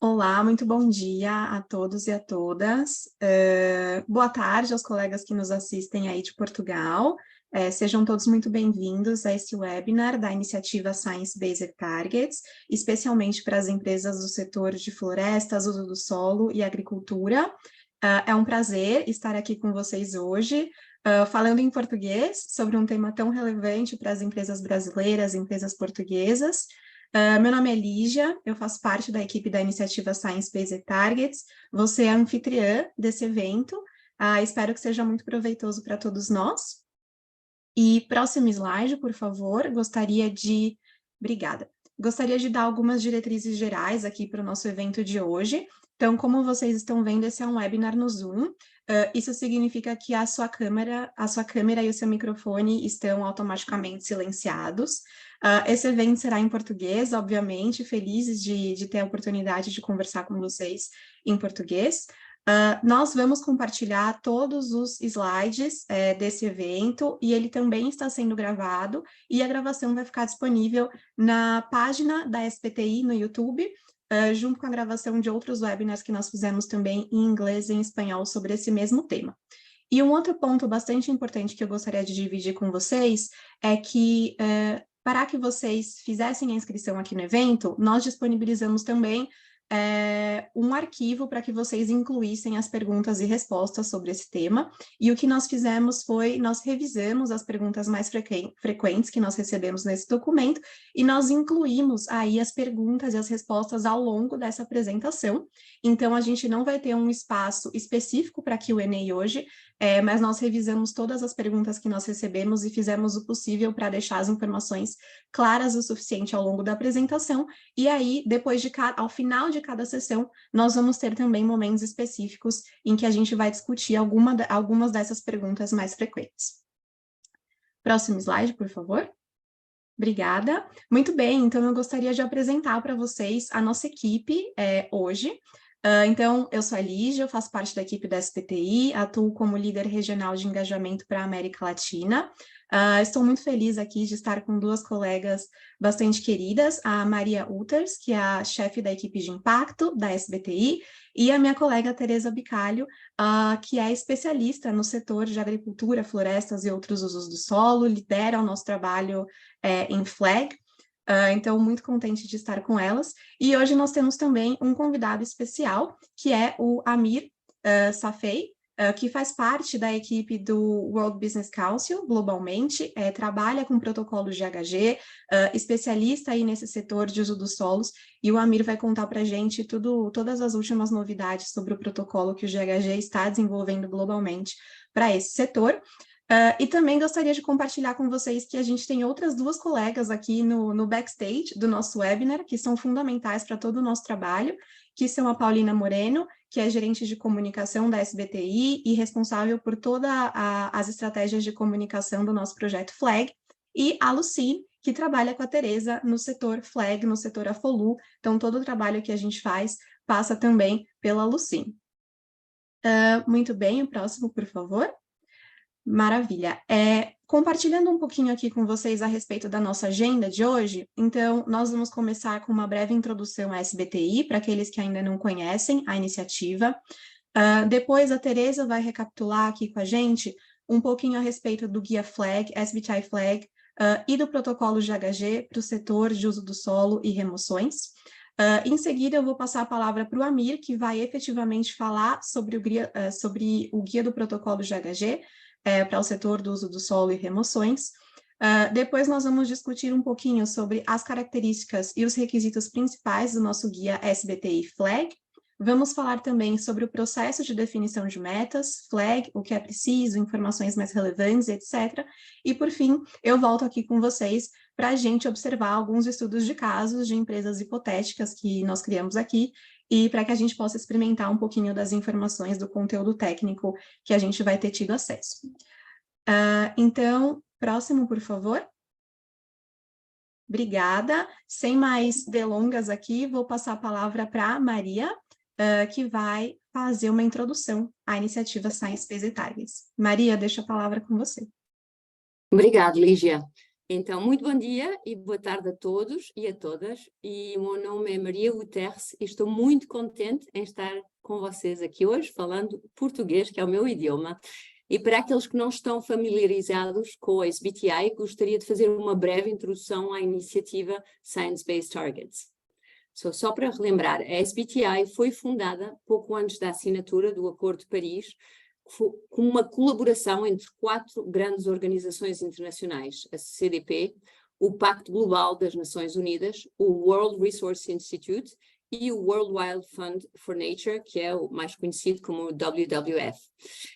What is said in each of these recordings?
Olá, muito bom dia a todos e a todas. Boa tarde aos colegas que nos assistem aí de Portugal. Sejam todos muito bem-vindos a esse webinar da iniciativa Science Based Targets, especialmente para as empresas do setor de florestas, uso do solo e agricultura. É um prazer estar aqui com vocês hoje, falando em português sobre um tema tão relevante para as empresas brasileiras, empresas portuguesas. Meu nome é Lígia, eu faço parte da equipe da iniciativa Science Based Targets, vou ser a anfitriã desse evento, espero que seja muito proveitoso para todos nós. E próximo slide, por favor, Obrigada. Gostaria de dar algumas diretrizes gerais aqui para o nosso evento de hoje. Então, como vocês estão vendo, esse é um webinar no Zoom. Isso significa que a sua câmera e o seu microfone estão automaticamente silenciados. Esse evento será em português, obviamente, felizes de ter a oportunidade de conversar com vocês em português. Nós vamos compartilhar todos os slides desse evento e ele também está sendo gravado e a gravação vai ficar disponível na página da SBTI no YouTube, junto com a gravação de outros webinars que nós fizemos também em inglês e em espanhol sobre esse mesmo tema. E um outro ponto bastante importante que eu gostaria de dividir com vocês é que, para que vocês fizessem a inscrição aqui no evento, nós disponibilizamos também um arquivo para que vocês incluíssem as perguntas e respostas sobre esse tema, e o que nós fizemos foi, nós revisamos as perguntas mais frequentes que nós recebemos nesse documento, e nós incluímos aí as perguntas e as respostas ao longo dessa apresentação. Então a gente não vai ter um espaço específico para Q&A hoje, mas nós revisamos todas as perguntas que nós recebemos e fizemos o possível para deixar as informações claras o suficiente ao longo da apresentação, e aí, ao final de cada sessão, nós vamos ter também momentos específicos em que a gente vai discutir algumas dessas perguntas mais frequentes. Próximo slide, por favor. Obrigada. Muito bem, então eu gostaria de apresentar para vocês a nossa equipe hoje. Então, eu sou a Lígia, eu faço parte da equipe da SBTI, atuo como líder regional de engajamento para a América Latina. Estou muito feliz aqui de estar com duas colegas bastante queridas, a Maria Uters, que é a chefe da equipe de impacto da SBTI, e a minha colega Tereza Bicalho, que é especialista no setor de agricultura, florestas e outros usos do solo, lidera o nosso trabalho em FLAG. Então, muito contente de estar com elas. E hoje nós temos também um convidado especial, que é o Amir Safei, que faz parte da equipe do World Business Council, globalmente, trabalha com protocolos de GHG, especialista aí nesse setor de uso dos solos, e o Amir vai contar para a gente todas as últimas novidades sobre o protocolo que o GHG está desenvolvendo globalmente para esse setor. E também gostaria de compartilhar com vocês que a gente tem outras duas colegas aqui no backstage do nosso webinar, que são fundamentais para todo o nosso trabalho, que são a Paulina Moreno, que é gerente de comunicação da SBTI e responsável por todas as estratégias de comunicação do nosso projeto FLAG, e a Lucy, que trabalha com a Tereza no setor FLAG, no setor AFOLU, então todo o trabalho que a gente faz passa também pela Lucy. Muito bem, o próximo, por favor. Maravilha. Compartilhando um pouquinho aqui com vocês a respeito da nossa agenda de hoje, então, nós vamos começar com uma breve introdução à SBTI, para aqueles que ainda não conhecem a iniciativa. Depois, a Tereza vai recapitular aqui com a gente um pouquinho a respeito do Guia FLAG, SBTI FLAG, e do protocolo GHG para o setor de uso do solo e remoções. Em seguida, eu vou passar a palavra para o Amir, que vai efetivamente falar sobre o guia do protocolo GHG, para o setor do uso do solo e remoções. Depois nós vamos discutir um pouquinho sobre as características e os requisitos principais do nosso guia SBTI FLAG. Vamos falar também sobre o processo de definição de metas, FLAG, o que é preciso, informações mais relevantes, etc. E, por fim, eu volto aqui com vocês para a gente observar alguns estudos de casos de empresas hipotéticas que nós criamos aqui, e para que a gente possa experimentar um pouquinho das informações do conteúdo técnico que a gente vai ter tido acesso. Então, próximo, por favor. Obrigada. Sem mais delongas aqui, vou passar a palavra para a Maria, que vai fazer uma introdução à iniciativa Science Based Targets. Maria, deixo a palavra com você. Obrigada, Lígia. Então, muito bom dia e boa tarde a todos e a todas. E o meu nome é Maria Guterres e estou muito contente em estar com vocês aqui hoje, falando português, que é o meu idioma. E para aqueles que não estão familiarizados com a SBTI, gostaria de fazer uma breve introdução à iniciativa Science Based Targets. Só para relembrar, a SBTI foi fundada pouco antes da assinatura do Acordo de Paris, com uma colaboração entre 4 grandes organizações internacionais, a CDP, o Pacto Global das Nações Unidas, o World Resource Institute e o World Wide Fund for Nature, que é o mais conhecido como o WWF,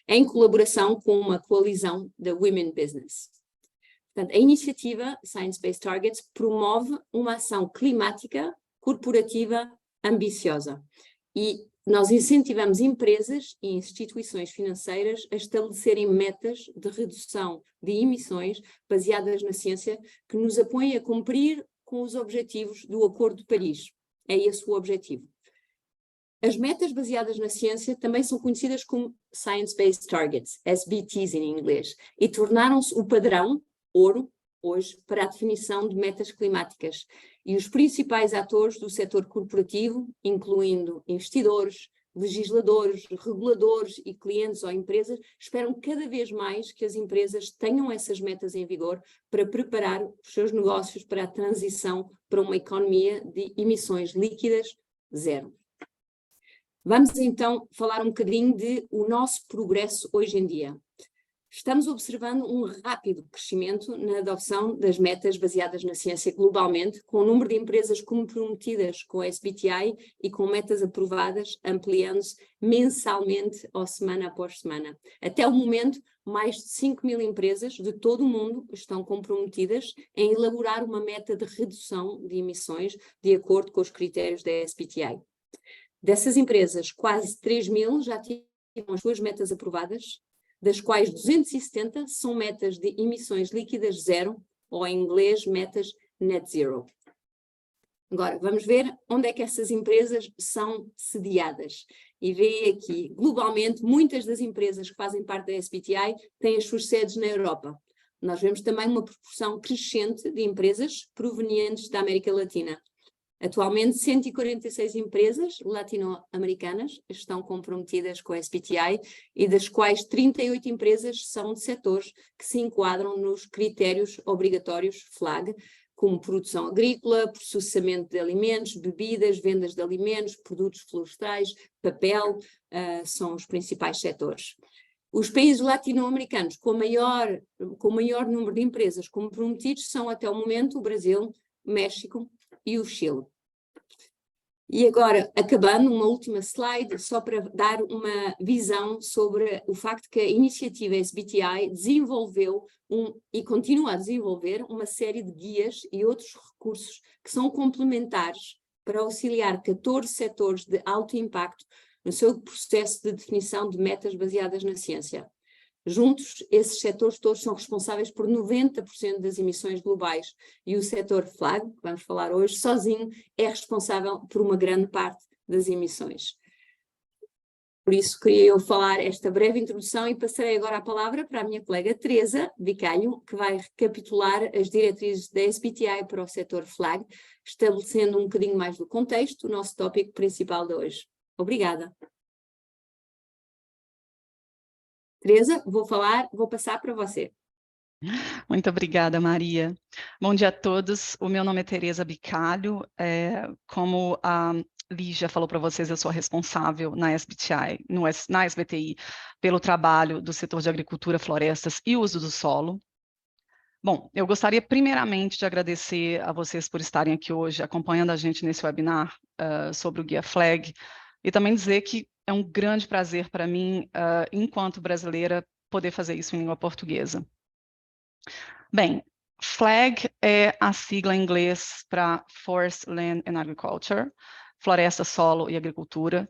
em colaboração com uma coalizão da Women Business. Portanto, a iniciativa Science Based Targets promove uma ação climática corporativa ambiciosa e nós incentivamos empresas e instituições financeiras a estabelecerem metas de redução de emissões baseadas na ciência que nos apoiem a cumprir com os objetivos do Acordo de Paris. É esse o objetivo. As metas baseadas na ciência também são conhecidas como Science Based Targets, SBTs em inglês, e tornaram-se o padrão, ouro, hoje, para a definição de metas climáticas. E os principais atores do setor corporativo, incluindo investidores, legisladores, reguladores e clientes ou empresas, esperam cada vez mais que as empresas tenham essas metas em vigor para preparar os seus negócios para a transição para uma economia de emissões líquidas zero. Vamos então falar um bocadinho de o nosso progresso hoje em dia. Estamos observando um rápido crescimento na adoção das metas baseadas na ciência globalmente, com o número de empresas comprometidas com a SBTI e com metas aprovadas ampliando-se mensalmente ou semana após semana. Até o momento, mais de 5.000 empresas de todo o mundo estão comprometidas em elaborar uma meta de redução de emissões de acordo com os critérios da SBTI. Dessas empresas, quase 3.000 já tiveram as suas metas aprovadas, das quais 270 são metas de emissões líquidas zero, ou em inglês, metas net zero. Agora, vamos ver onde é que essas empresas são sediadas. E vê aqui, globalmente, muitas das empresas que fazem parte da SBTI têm as suas sedes na Europa. Nós vemos também uma proporção crescente de empresas provenientes da América Latina. Atualmente, 146 empresas latino-americanas estão comprometidas com a SBTI e das quais 38 empresas são de setores que se enquadram nos critérios obrigatórios FLAG, como produção agrícola, processamento de alimentos, bebidas, vendas de alimentos, produtos florestais, papel, são os principais setores. Os países latino-americanos com maior número de empresas comprometidos são, até o momento, o Brasil, México e o Chile. E agora, acabando, uma última slide, só para dar uma visão sobre o facto que a iniciativa SBTI desenvolveu e continua a desenvolver uma série de guias e outros recursos que são complementares para auxiliar 14 setores de alto impacto no seu processo de definição de metas baseadas na ciência. Juntos, esses setores todos são responsáveis por 90% das emissões globais e o setor FLAG, que vamos falar hoje, sozinho é responsável por uma grande parte das emissões. Por isso, queria eu falar esta breve introdução e passarei agora a palavra para a minha colega Teresa Bicalho, que vai recapitular as diretrizes da SBTI para o setor FLAG, estabelecendo um bocadinho mais do contexto, o nosso tópico principal de hoje. Obrigada. Teresa, vou passar para você. Muito obrigada, Maria. Bom dia a todos. O meu nome é Teresa Bicalho. Como a Lígia falou para vocês, eu sou responsável na SBTI, na SBTI, pelo trabalho do setor de agricultura, florestas e uso do solo. Bom, eu gostaria primeiramente de agradecer a vocês por estarem aqui hoje acompanhando a gente nesse webinar sobre o Guia FLAG e também dizer que é um grande prazer para mim, enquanto brasileira, poder fazer isso em língua portuguesa. Bem, FLAG é a sigla em inglês para Forest, Land and Agriculture, Floresta, Solo e Agricultura,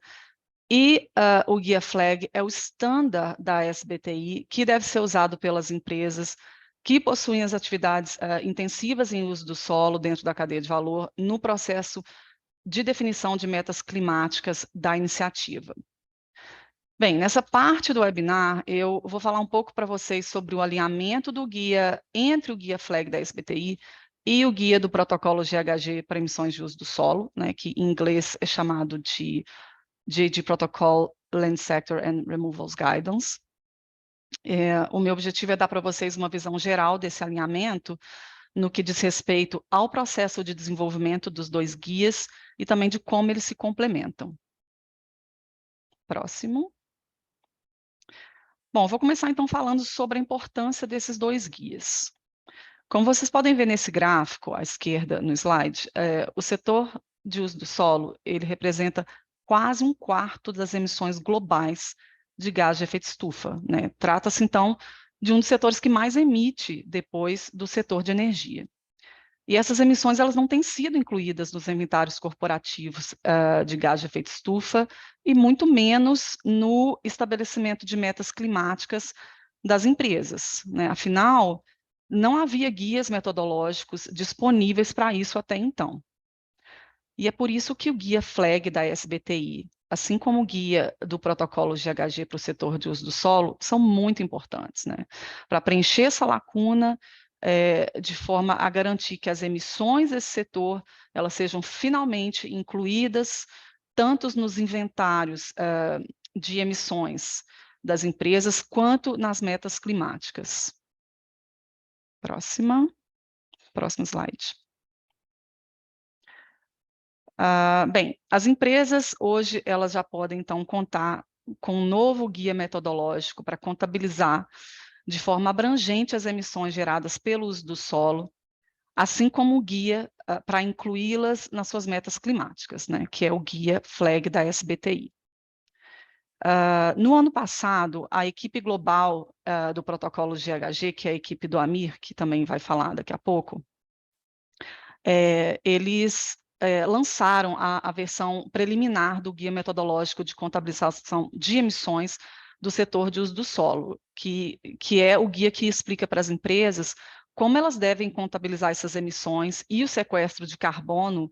e o Guia FLAG é o standard da SBTI, que deve ser usado pelas empresas que possuem as atividades intensivas em uso do solo dentro da cadeia de valor no processo de definição de metas climáticas da iniciativa. Bem, nessa parte do webinar, eu vou falar um pouco para vocês sobre o alinhamento do guia entre o guia FLAG da SBTI e o guia do protocolo GHG para emissões de uso do solo, né, que em inglês é chamado de GHG Protocol Land Sector and Removals Guidance. O meu objetivo é dar para vocês uma visão geral desse alinhamento no que diz respeito ao processo de desenvolvimento dos dois guias e também de como eles se complementam. Próximo. Bom, vou começar então falando sobre a importância desses dois guias. Como vocês podem ver nesse gráfico, à esquerda no slide, o setor de uso do solo, ele representa quase 1/4 das emissões globais de gás de efeito estufa, né? Trata-se, então, de um dos setores que mais emite depois do setor de energia. E essas emissões elas não têm sido incluídas nos inventários corporativos de gás de efeito estufa e muito menos no estabelecimento de metas climáticas das empresas, né? Afinal, não havia guias metodológicos disponíveis para isso até então. E é por isso que o guia FLAG da SBTI, assim como o guia do protocolo GHG para o setor de uso do solo, são muito importantes, né? Para preencher essa lacuna, de forma a garantir que as emissões desse setor elas sejam finalmente incluídas tanto nos inventários de emissões das empresas quanto nas metas climáticas. Próximo slide. Bem, as empresas hoje elas já podem então contar com um novo guia metodológico para contabilizar de forma abrangente as emissões geradas pelo uso do solo, assim como o guia para incluí-las nas suas metas climáticas, né, que é o guia FLAG da SBTI. No ano passado, a equipe global do protocolo GHG, que é a equipe do Amir, que também vai falar daqui a pouco, eles lançaram a versão preliminar do Guia Metodológico de Contabilização de Emissões do Setor de Uso do Solo, que é o guia que explica para as empresas como elas devem contabilizar essas emissões e o sequestro de carbono,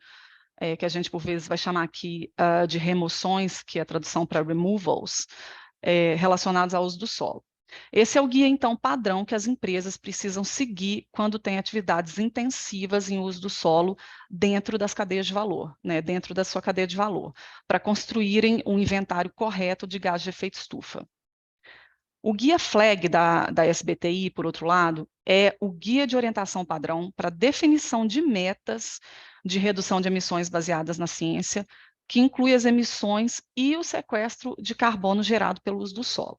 que a gente por vezes vai chamar aqui de remoções, que é a tradução para removals, relacionados ao uso do solo. Esse é o guia, então, padrão que as empresas precisam seguir quando têm atividades intensivas em uso do solo dentro das cadeias de valor, né, dentro da sua cadeia de valor, para construírem um inventário correto de gás de efeito estufa. O guia FLAG da SBTI, por outro lado, é o guia de orientação padrão para definição de metas de redução de emissões baseadas na ciência, que inclui as emissões e o sequestro de carbono gerado pelo uso do solo.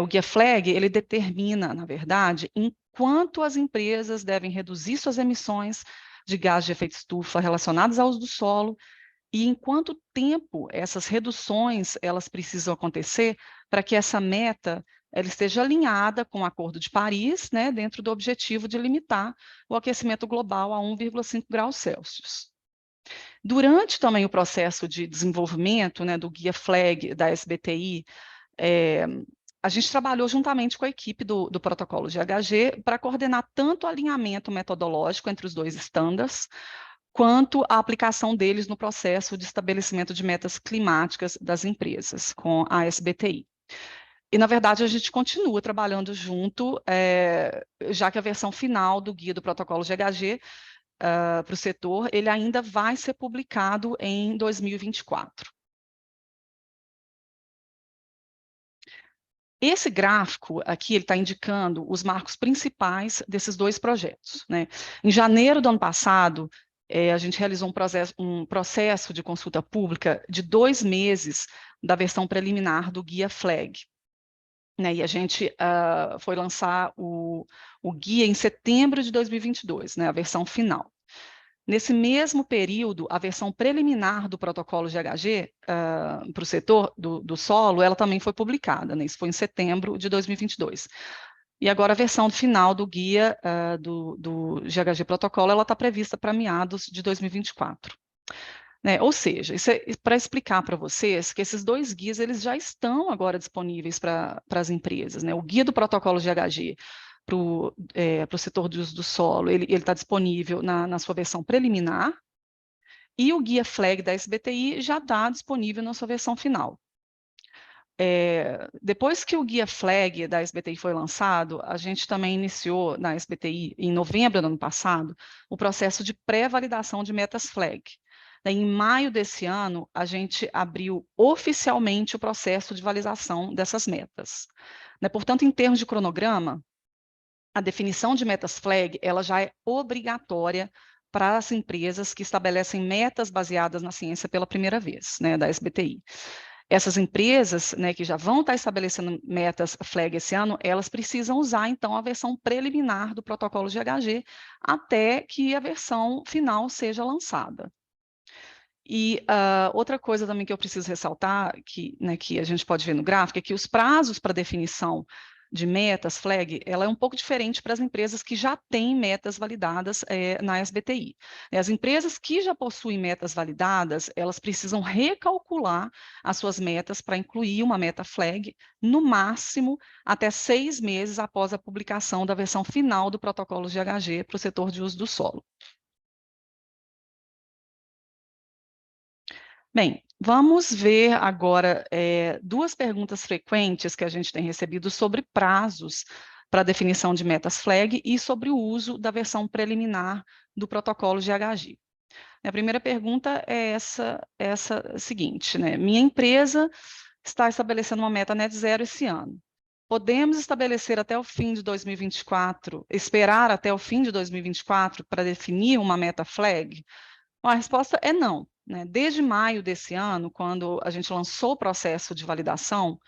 O guia FLAG, ele determina, na verdade, em quanto as empresas devem reduzir suas emissões de gás de efeito estufa relacionadas ao uso do solo e em quanto tempo essas reduções elas precisam acontecer para que essa meta ela esteja alinhada com o Acordo de Paris, né, dentro do objetivo de limitar o aquecimento global a 1,5 graus Celsius. Durante também o processo de desenvolvimento, né, do guia FLAG da SBTI, a gente trabalhou juntamente com a equipe do protocolo GHG para coordenar tanto o alinhamento metodológico entre os dois estándares, quanto a aplicação deles no processo de estabelecimento de metas climáticas das empresas, com a SBTI. E, na verdade, a gente continua trabalhando junto, já que a versão final do guia do protocolo GHG para o setor, ele ainda vai ser publicado em 2024. Esse gráfico aqui, ele está indicando os marcos principais desses dois projetos, né? Em janeiro do ano passado, a gente realizou um processo de consulta pública de 2 meses da versão preliminar do guia FLAG, né? E a gente foi lançar o guia em setembro de 2022, né? A versão final. Nesse mesmo período, a versão preliminar do protocolo GHG para o setor do solo, ela também foi publicada, né? Isso foi em setembro de 2022. E agora a versão final do guia do GHG protocolo, ela está prevista para meados de 2024. Né? Ou seja, isso é para explicar para vocês que esses dois guias eles já estão agora disponíveis para as empresas, né? O guia do protocolo GHG para o setor de uso do solo, ele está disponível na sua versão preliminar, e o guia FLAG da SBTI já está disponível na sua versão final. depois que o Guia Flag da SBTI foi lançado, a gente também iniciou na SBTI, em novembro do ano passado, o processo de pré-validação de metas Flag. Em maio desse ano, a gente abriu oficialmente o processo de validação dessas metas. Portanto, em termos de cronograma, a definição de metas Flag ela já é obrigatória para as empresas que estabelecem metas baseadas na ciência pela primeira vez, da SBTI. Essas empresas, que já vão estar estabelecendo metas Flag esse ano, elas precisam usar, então, a versão preliminar do protocolo GHG até que a versão final seja lançada. E outra coisa também que eu preciso ressaltar, que a gente pode ver no gráfico, é que os prazos para definição de metas Flag, ela é um pouco diferente para as empresas que já têm metas validadas na SBTI. As empresas que já possuem metas validadas, elas precisam recalcular as suas metas para incluir uma meta Flag, no máximo, até 6 meses após a publicação da versão final do protocolo GHG para o setor de uso do solo. Bem, vamos ver agora 2 perguntas frequentes que a gente tem recebido sobre prazos para definição de metas Flag e sobre o uso da versão preliminar do protocolo GHG. A primeira pergunta é essa seguinte, minha empresa está estabelecendo uma meta net zero esse ano. Podemos estabelecer até o fim de 2024, esperar até o fim de 2024 para definir uma meta Flag? Bom, a resposta é não. Desde maio desse ano, quando a gente lançou o processo de validação,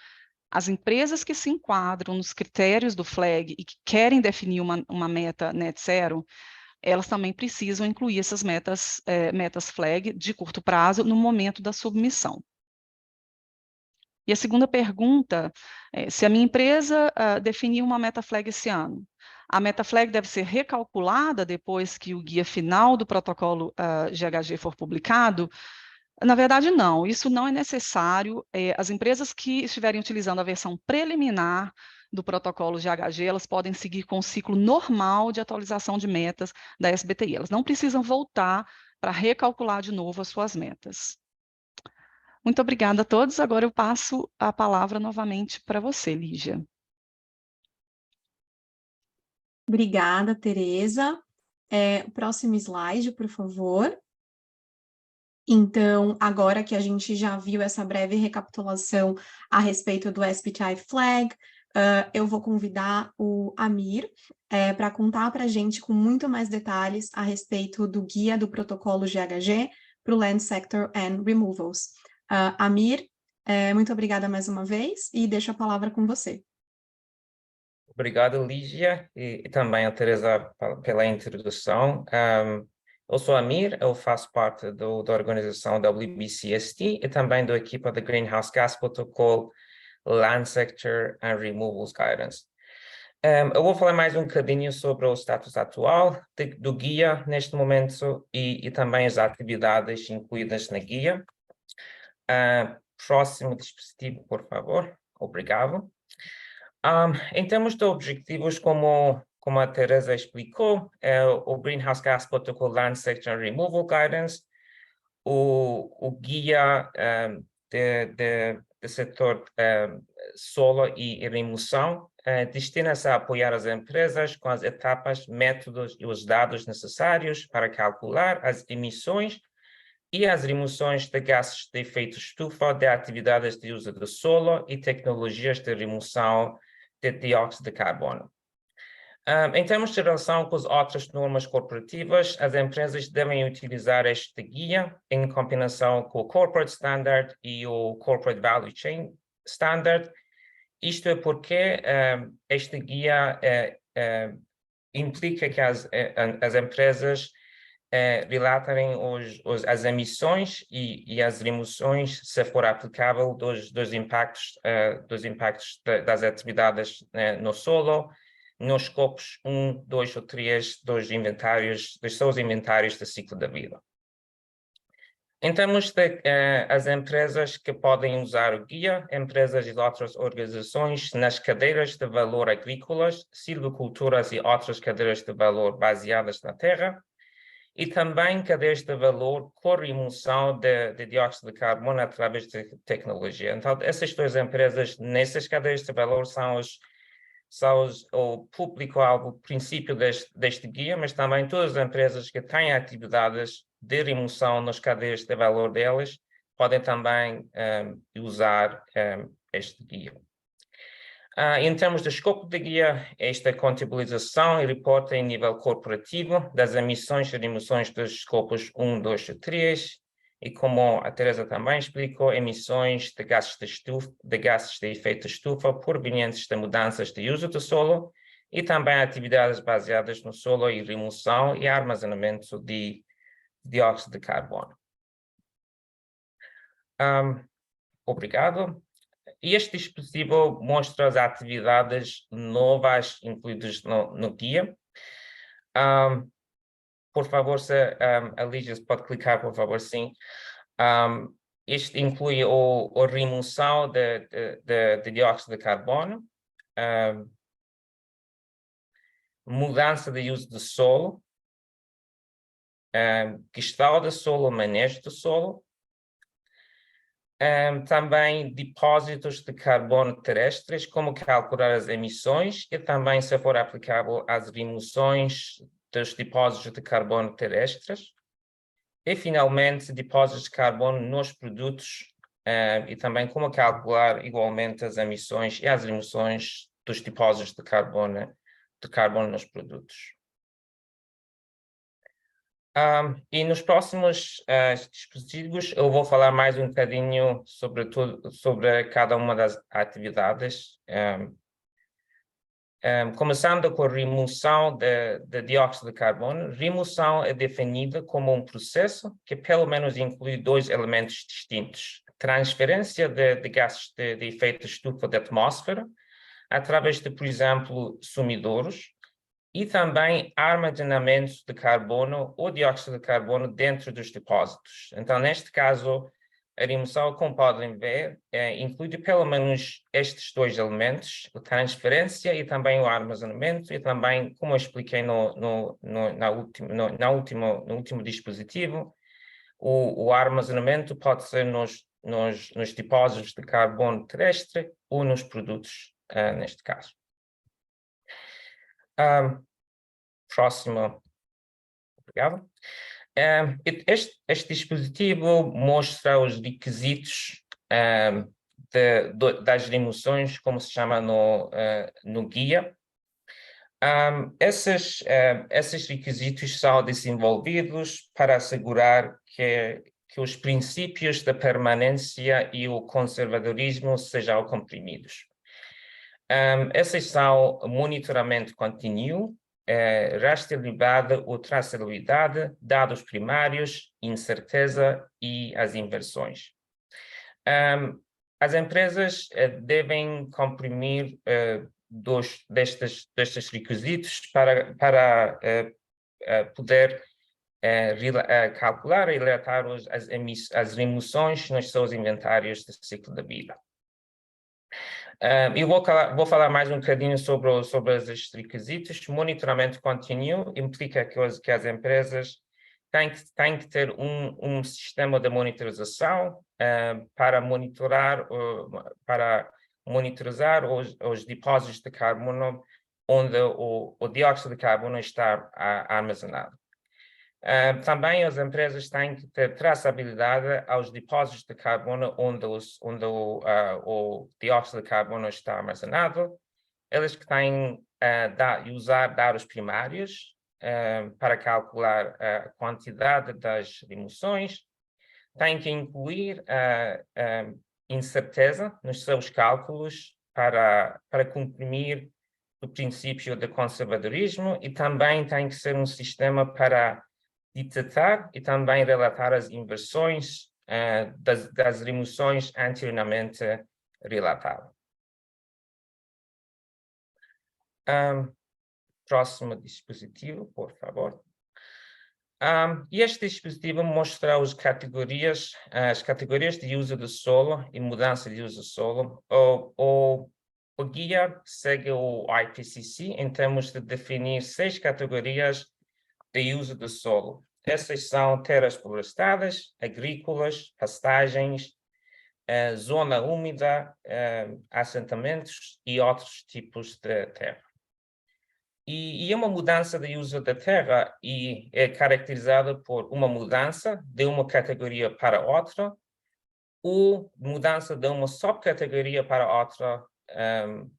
as empresas que se enquadram nos critérios do Flag e que querem definir uma meta net zero, elas também precisam incluir essas metas Flag de curto prazo no momento da submissão. E a segunda pergunta é se a minha empresa definir uma meta Flag esse ano. A meta Flag deve ser recalculada depois que o guia final do protocolo GHG for publicado? Na verdade, não. Isso não é necessário. As empresas que estiverem utilizando a versão preliminar do protocolo GHG, elas podem seguir com o ciclo normal de atualização de metas da SBTI. Elas não precisam voltar para recalcular de novo as suas metas. Muito obrigada a todos. Agora eu passo a palavra novamente para você, Lígia. Obrigada, Tereza. O próximo slide, por favor. Então, agora que a gente já viu essa breve recapitulação a respeito do SBTI Flag, eu vou convidar o Amir para contar para a gente com muito mais detalhes a respeito do guia do protocolo GHG para o Land Sector and Removals. Amir, muito obrigada mais uma vez e deixo a palavra com você. Obrigado, Lígia, e também a Teresa pela introdução. Eu sou Amir, eu faço parte da organização WBCST e também da equipa da Greenhouse Gas Protocol Land Sector and Removals Guidance. Eu vou falar mais um bocadinho sobre o status atual do guia neste momento e também as atividades incluídas na guia. Próximo dispositivo, por favor. Obrigado. Em termos de objetivos, como a Teresa explicou, o Greenhouse Gas Protocol Land Sector and Removal Guidance, o guia do setor solo e remoção, destina-se a apoiar as empresas com as etapas, métodos e os dados necessários para calcular as emissões e as remoções de gases de efeito estufa de atividades de uso do solo e tecnologias de remoção de dióxido de carbono. Em termos de relação com as outras normas corporativas, as empresas devem utilizar este guia em combinação com o Corporate Standard e o Corporate Value Chain Standard. Isto é porque este guia implica que as empresas relatarem as emissões e as remoções, se for aplicável, dos impactos das atividades no solo, nos escopos 1, 2 ou 3 dos seus inventários de ciclo da vida. Em termos de as empresas que podem usar o guia, empresas e outras organizações nas cadeias de valor agrícolas, silviculturas e outras cadeias de valor baseadas na terra, e também cadeias de valor com remoção de dióxido de carbono através de tecnologia. Então, essas duas empresas, nessas cadeias de valor, são o público-alvo princípio deste guia, mas também todas as empresas que têm atividades de remoção nas cadeias de valor delas podem também usar este guia. Em termos de escopo de guia, esta contabilização e reporte em nível corporativo das emissões e remoções dos escopos 1, 2 e 3, e como a Teresa também explicou, emissões de gases de efeito estufa provenientes de mudanças de uso do solo e também atividades baseadas no solo e remoção e armazenamento de dióxido de carbono. Obrigado. E este dispositivo mostra as atividades novas incluídas no guia. Por favor, se a Lígia pode clicar, por favor, sim. Este inclui a remoção de dióxido de carbono, mudança de uso do solo, gestão do solo, manejo do solo, também depósitos de carbono terrestres, como calcular as emissões e também, se for aplicável, as remoções dos depósitos de carbono terrestres. E, finalmente, depósitos de carbono nos produtos e também como calcular igualmente as emissões e as remoções dos depósitos de carbono nos produtos. E nos próximos dispositivos eu vou falar mais um bocadinho sobre cada uma das atividades. Começando com a remoção de dióxido de carbono. Remoção é definida como um processo que pelo menos inclui dois elementos distintos: transferência de gases de efeito estufa da atmosfera, através de, por exemplo, sumidouros, e também armazenamento de carbono ou dióxido de carbono dentro dos depósitos. Então, neste caso, a remoção, como podem ver, inclui pelo menos estes dois elementos: a transferência e também o armazenamento, e também, como eu expliquei no último dispositivo, o armazenamento pode ser nos depósitos de carbono terrestre ou nos produtos, neste caso. Próximo. Obrigado. Este dispositivo mostra os requisitos das remoções, como se chama no guia. Esses requisitos são desenvolvidos para assegurar que os princípios da permanência e o conservadorismo sejam cumpridos. Esses são monitoramento contínuo, rastreabilidade ou traçabilidade, dados primários, incerteza e as inversões. As empresas devem cumprir destes requisitos para poder calcular e relatar as remoções nos seus inventários de ciclo de vida. Eu vou falar mais um bocadinho sobre estes requisitos. Monitoramento contínuo implica que as empresas têm que ter um sistema de monitorização para monitorizar os depósitos de carbono onde o dióxido de carbono está armazenado. Também as empresas têm que ter traçabilidade aos depósitos de carbono onde o dióxido de carbono está armazenado. Eles que têm que usar dados primários para calcular a quantidade das remoções. Têm que incluir incerteza nos seus cálculos para cumprir o princípio de conservadorismo, e também tem que ser um sistema para detectar e também relatar as inversões das remoções anteriormente relatadas. Próximo dispositivo, por favor. Este dispositivo mostra as categorias de uso do solo e mudança de uso do solo. O guia segue o IPCC em termos de definir 6 categorias de uso do solo. Essas são terras florestadas, agrícolas, pastagens, zona úmida, assentamentos e outros tipos de terra. E é uma mudança de uso da terra e é caracterizada por uma mudança de uma categoria para outra ou mudança de uma subcategoria para outra,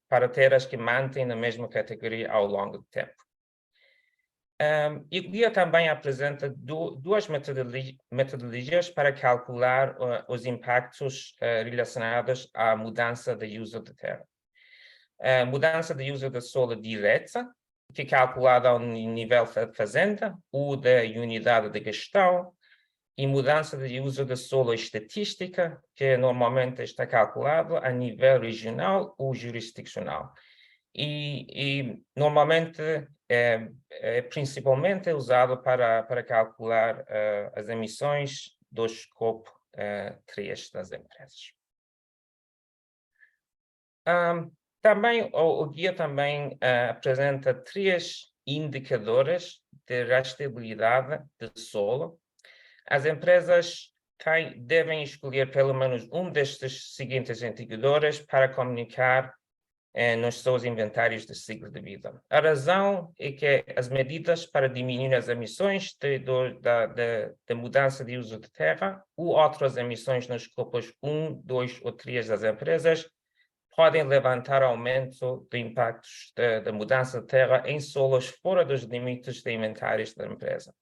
para terras que mantêm a mesma categoria ao longo do tempo. E o guia também apresenta duas metodologias para calcular os impactos relacionados à mudança de uso da terra. A mudança de uso do solo direta, que é calculada ao nível da fazenda ou da unidade de gestão, e mudança de uso do solo estatística, que normalmente está calculado a nível regional ou jurisdicional. E normalmente é principalmente usado para calcular as emissões do escopo 3 das empresas. Também o guia também apresenta 3 indicadores de rastreabilidade do solo. As empresas devem escolher pelo menos um destes seguintes indicadores para comunicar nos seus inventários de ciclo de vida. A razão é que as medidas para diminuir as emissões de mudança de uso de terra ou outras emissões nos escopos 1, 2 ou 3 das empresas podem levantar aumento de impactos da mudança de terra em solos fora dos limites de inventários da empresa.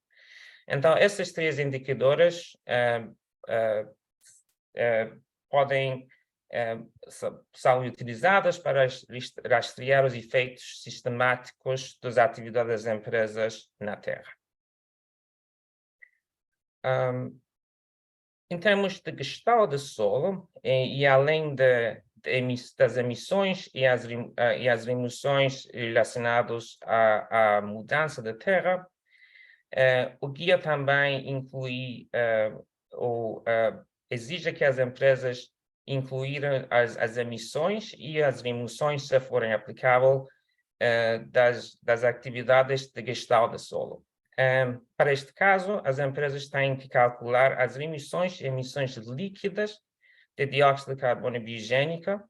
Então, esses 3 indicadores são utilizados para rastrear os efeitos sistemáticos das atividades das empresas na Terra. Em termos de gestão do solo, e além das emissões e as remoções relacionadas à mudança da terra, o guia também inclui exige que as empresas incluíram as emissões e as remoções, se forem aplicáveis, das atividades de gestão do solo. Para este caso, as empresas têm que calcular as emissões líquidas de dióxido de carbono biogénico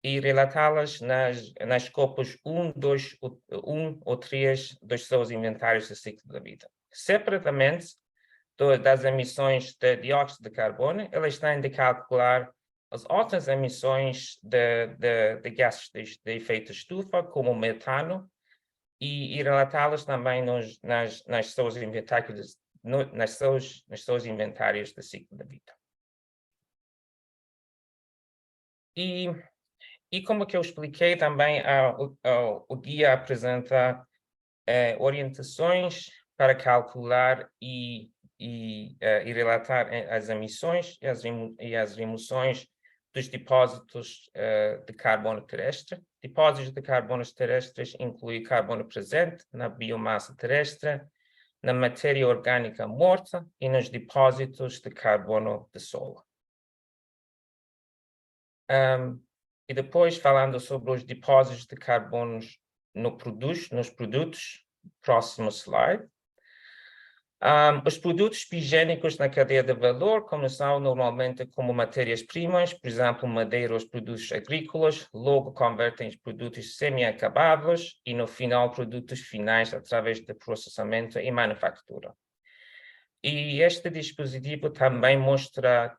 e relatá-las nas escopos 1, 2, 1 ou 3 dos seus inventários de ciclo da vida. Separadamente das emissões de dióxido de carbono, elas têm de calcular as outras emissões de gases de efeito estufa, como o metano, e relatá-las também nos seus inventários de ciclo da vida. E como que eu expliquei também, o guia apresenta orientações para calcular e relatar as emissões e as remoções dos depósitos de carbono terrestre. Depósitos de carbono terrestres incluem carbono presente na biomassa terrestre, na matéria orgânica morta e nos depósitos de carbono do solo. E depois, falando sobre os depósitos de carbono nos produtos, próximo slide. Os produtos biogénicos na cadeia de valor começam normalmente como matérias-primas, por exemplo, madeira, os produtos agrícolas, logo convertem os produtos semi-acabados e, no final, produtos finais através de processamento e manufatura. E este dispositivo também mostra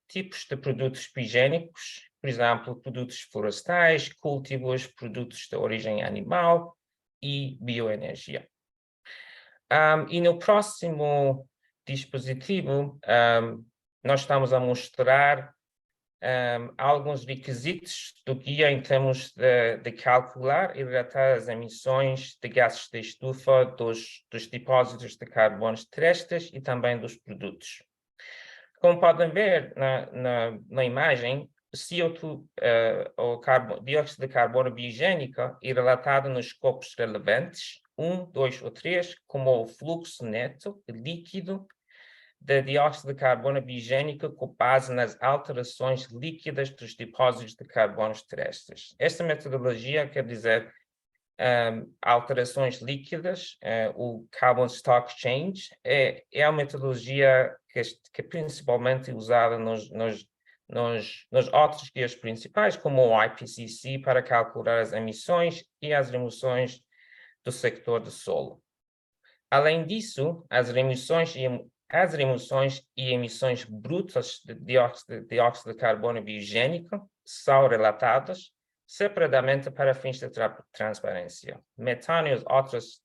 tipos de produtos biogénicos, por exemplo, produtos florestais, cultivos, produtos de origem animal e bioenergia. E no próximo dispositivo, nós estamos a mostrar alguns requisitos do guia em termos de calcular e relatar as emissões de gases de estufa dos depósitos de carbono terrestres e também dos produtos. Como podem ver na imagem, o CO2, dióxido de carbono biogénico, é relatado nos escopos relevantes, 1, 2 ou 3, como o fluxo neto líquido de dióxido de carbono biogénico com base nas alterações líquidas dos depósitos de carbono terrestres. Esta metodologia quer dizer alterações líquidas, o Carbon Stock Change, é a metodologia que principalmente é usada nos outros guias principais, como o IPCC, para calcular as emissões e as remoções do sector do solo. Além disso, as remoções e emissões brutas de dióxido de carbono biogênico são relatadas separadamente para fins de transparência. Metano e outras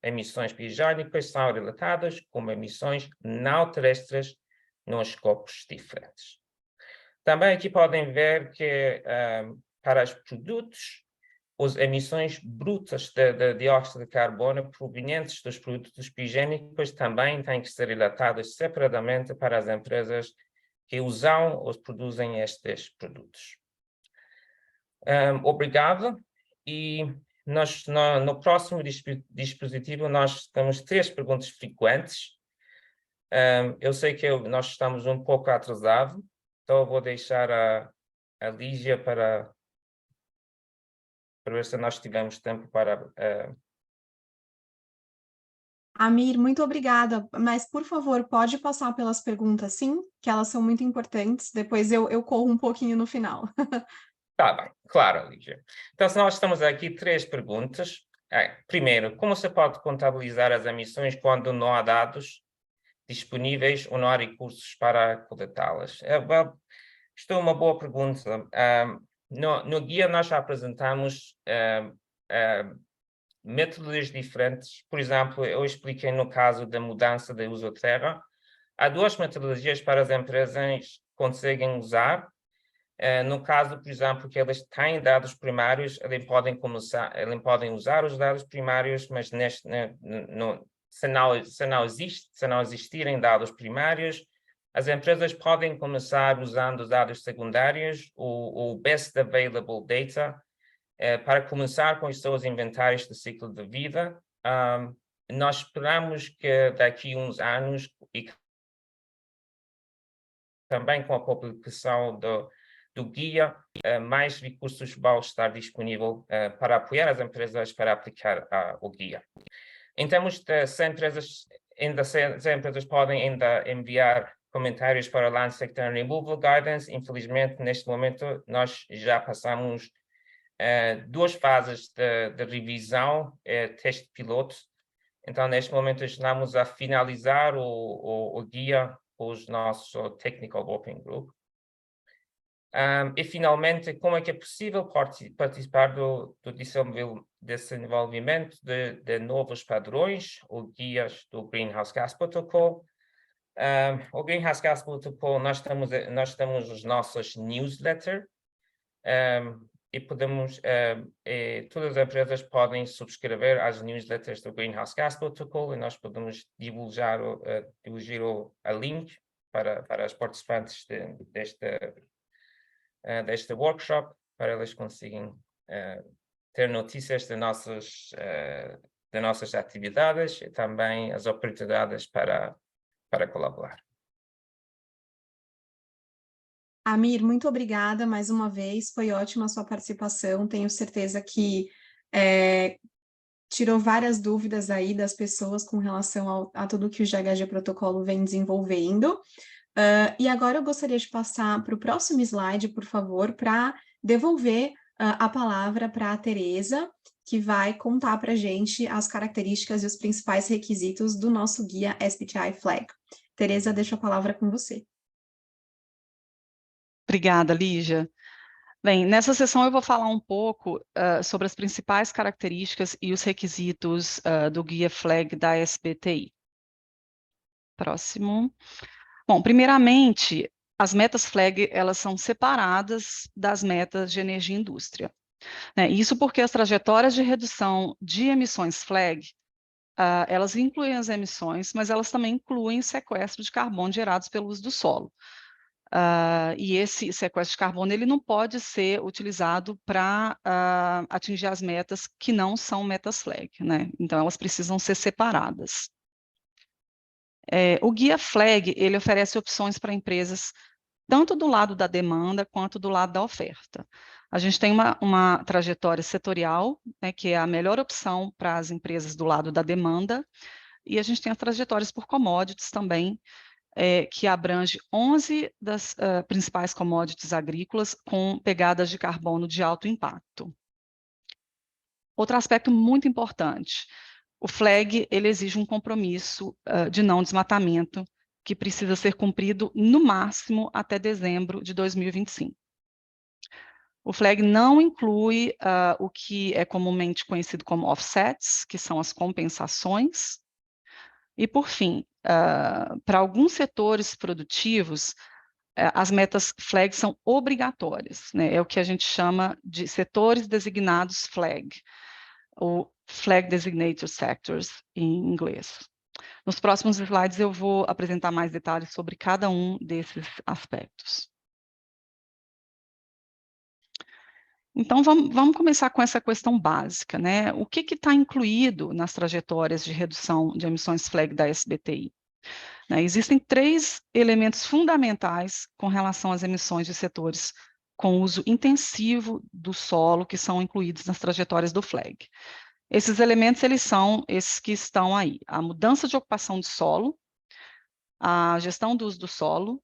emissões biogênicas são relatadas como emissões não terrestres nos escopos diferentes. Também aqui podem ver que para os produtos, as emissões brutas de dióxido de carbono provenientes dos produtos biogênicos também têm que ser relatadas separadamente para as empresas que usam ou produzem estes produtos. Obrigado. E no próximo dispositivo nós temos 3 perguntas frequentes. Eu sei que nós estamos um pouco atrasados, então eu vou deixar a Lígia para ver se nós tivemos tempo para... Amir, muito obrigada, mas por favor, pode passar pelas perguntas, sim, que elas são muito importantes, depois eu corro um pouquinho no final. Tá bem, claro, Lígia. Então, se nós estamos aqui 3 perguntas. Primeiro, como se pode contabilizar as emissões quando não há dados disponíveis ou não há recursos para coletá-las? Isto é uma boa pergunta. No guia nós já apresentamos métodos diferentes. Por exemplo, eu expliquei no caso da mudança de uso de terra. Há 2 metodologias para as empresas conseguem usar. No caso, por exemplo, que eles têm dados primários, eles podem usar os dados primários, mas se não existirem dados primários, as empresas podem começar usando os dados secundários, o Best Available Data, para começar com os seus inventários de ciclo de vida. Nós esperamos que daqui a uns anos, e também com a publicação do guia, mais recursos vão estar disponíveis para apoiar as empresas para aplicar o guia. Em termos de se as empresas podem ainda enviar comentários para o Land Sector Removal Guidance, infelizmente, neste momento, nós já passamos 2 fases de revisão, teste piloto. Então, neste momento, estamos a finalizar o guia com os nossos Technical Working Group. E, finalmente, como é que é possível participar do desenvolvimento de novos padrões ou guias do Greenhouse Gas Protocol? O Greenhouse Gas Protocol, nós temos os nossos newsletters, e todas as empresas podem subscrever às newsletters do Greenhouse Gas Protocol, e nós podemos divulgar o link para os participantes deste workshop, para eles conseguirem ter notícias de nossas atividades e também as oportunidades para colaborar. Amir, muito obrigada mais uma vez, foi ótima a sua participação, tenho certeza que tirou várias dúvidas aí das pessoas com relação a tudo que o GHG Protocolo vem desenvolvendo. E agora eu gostaria de passar para o próximo slide, por favor, para devolver a palavra para a Teresa, que vai contar para a gente as características e os principais requisitos do nosso guia SBTi Flag. Teresa, deixo a palavra com você. Obrigada, Lígia. Bem, nessa sessão eu vou falar um pouco sobre as principais características e os requisitos do guia Flag da SBTi. Próximo. Bom, primeiramente, as metas Flag, elas são separadas das metas de energia e indústria. Isso porque as trajetórias de redução de emissões Flag, elas incluem as emissões, mas elas também incluem sequestro de carbono gerados pelo uso do solo. E esse sequestro de carbono ele não pode ser utilizado para atingir as metas que não são metas Flag, né? Então, elas precisam ser separadas. O guia Flag ele oferece opções para empresas tanto do lado da demanda quanto do lado da oferta. A gente tem uma trajetória setorial, né, que é a melhor opção para as empresas do lado da demanda, e a gente tem as trajetórias por commodities também, que abrange 11 das principais commodities agrícolas com pegadas de carbono de alto impacto. Outro aspecto muito importante, o FLEG ele exige um compromisso de não desmatamento, que precisa ser cumprido no máximo até dezembro de 2025. O FLEG não inclui o que é comumente conhecido como offsets, que são as compensações. E, por fim, para alguns setores produtivos, as metas FLEG são obrigatórias, né? É o que a gente chama de setores designados FLEG, ou Flag Designated Sectors, em inglês. Nos próximos slides eu vou apresentar mais detalhes sobre cada um desses aspectos. Então, vamos começar com essa questão básica, né? O que está incluído nas trajetórias de redução de emissões FLEG da SBTI? Né, existem 3 elementos fundamentais com relação às emissões de setores com uso intensivo do solo que são incluídos nas trajetórias do FLEG. Esses elementos, eles são esses que estão aí: a mudança de ocupação de solo, a gestão do uso do solo,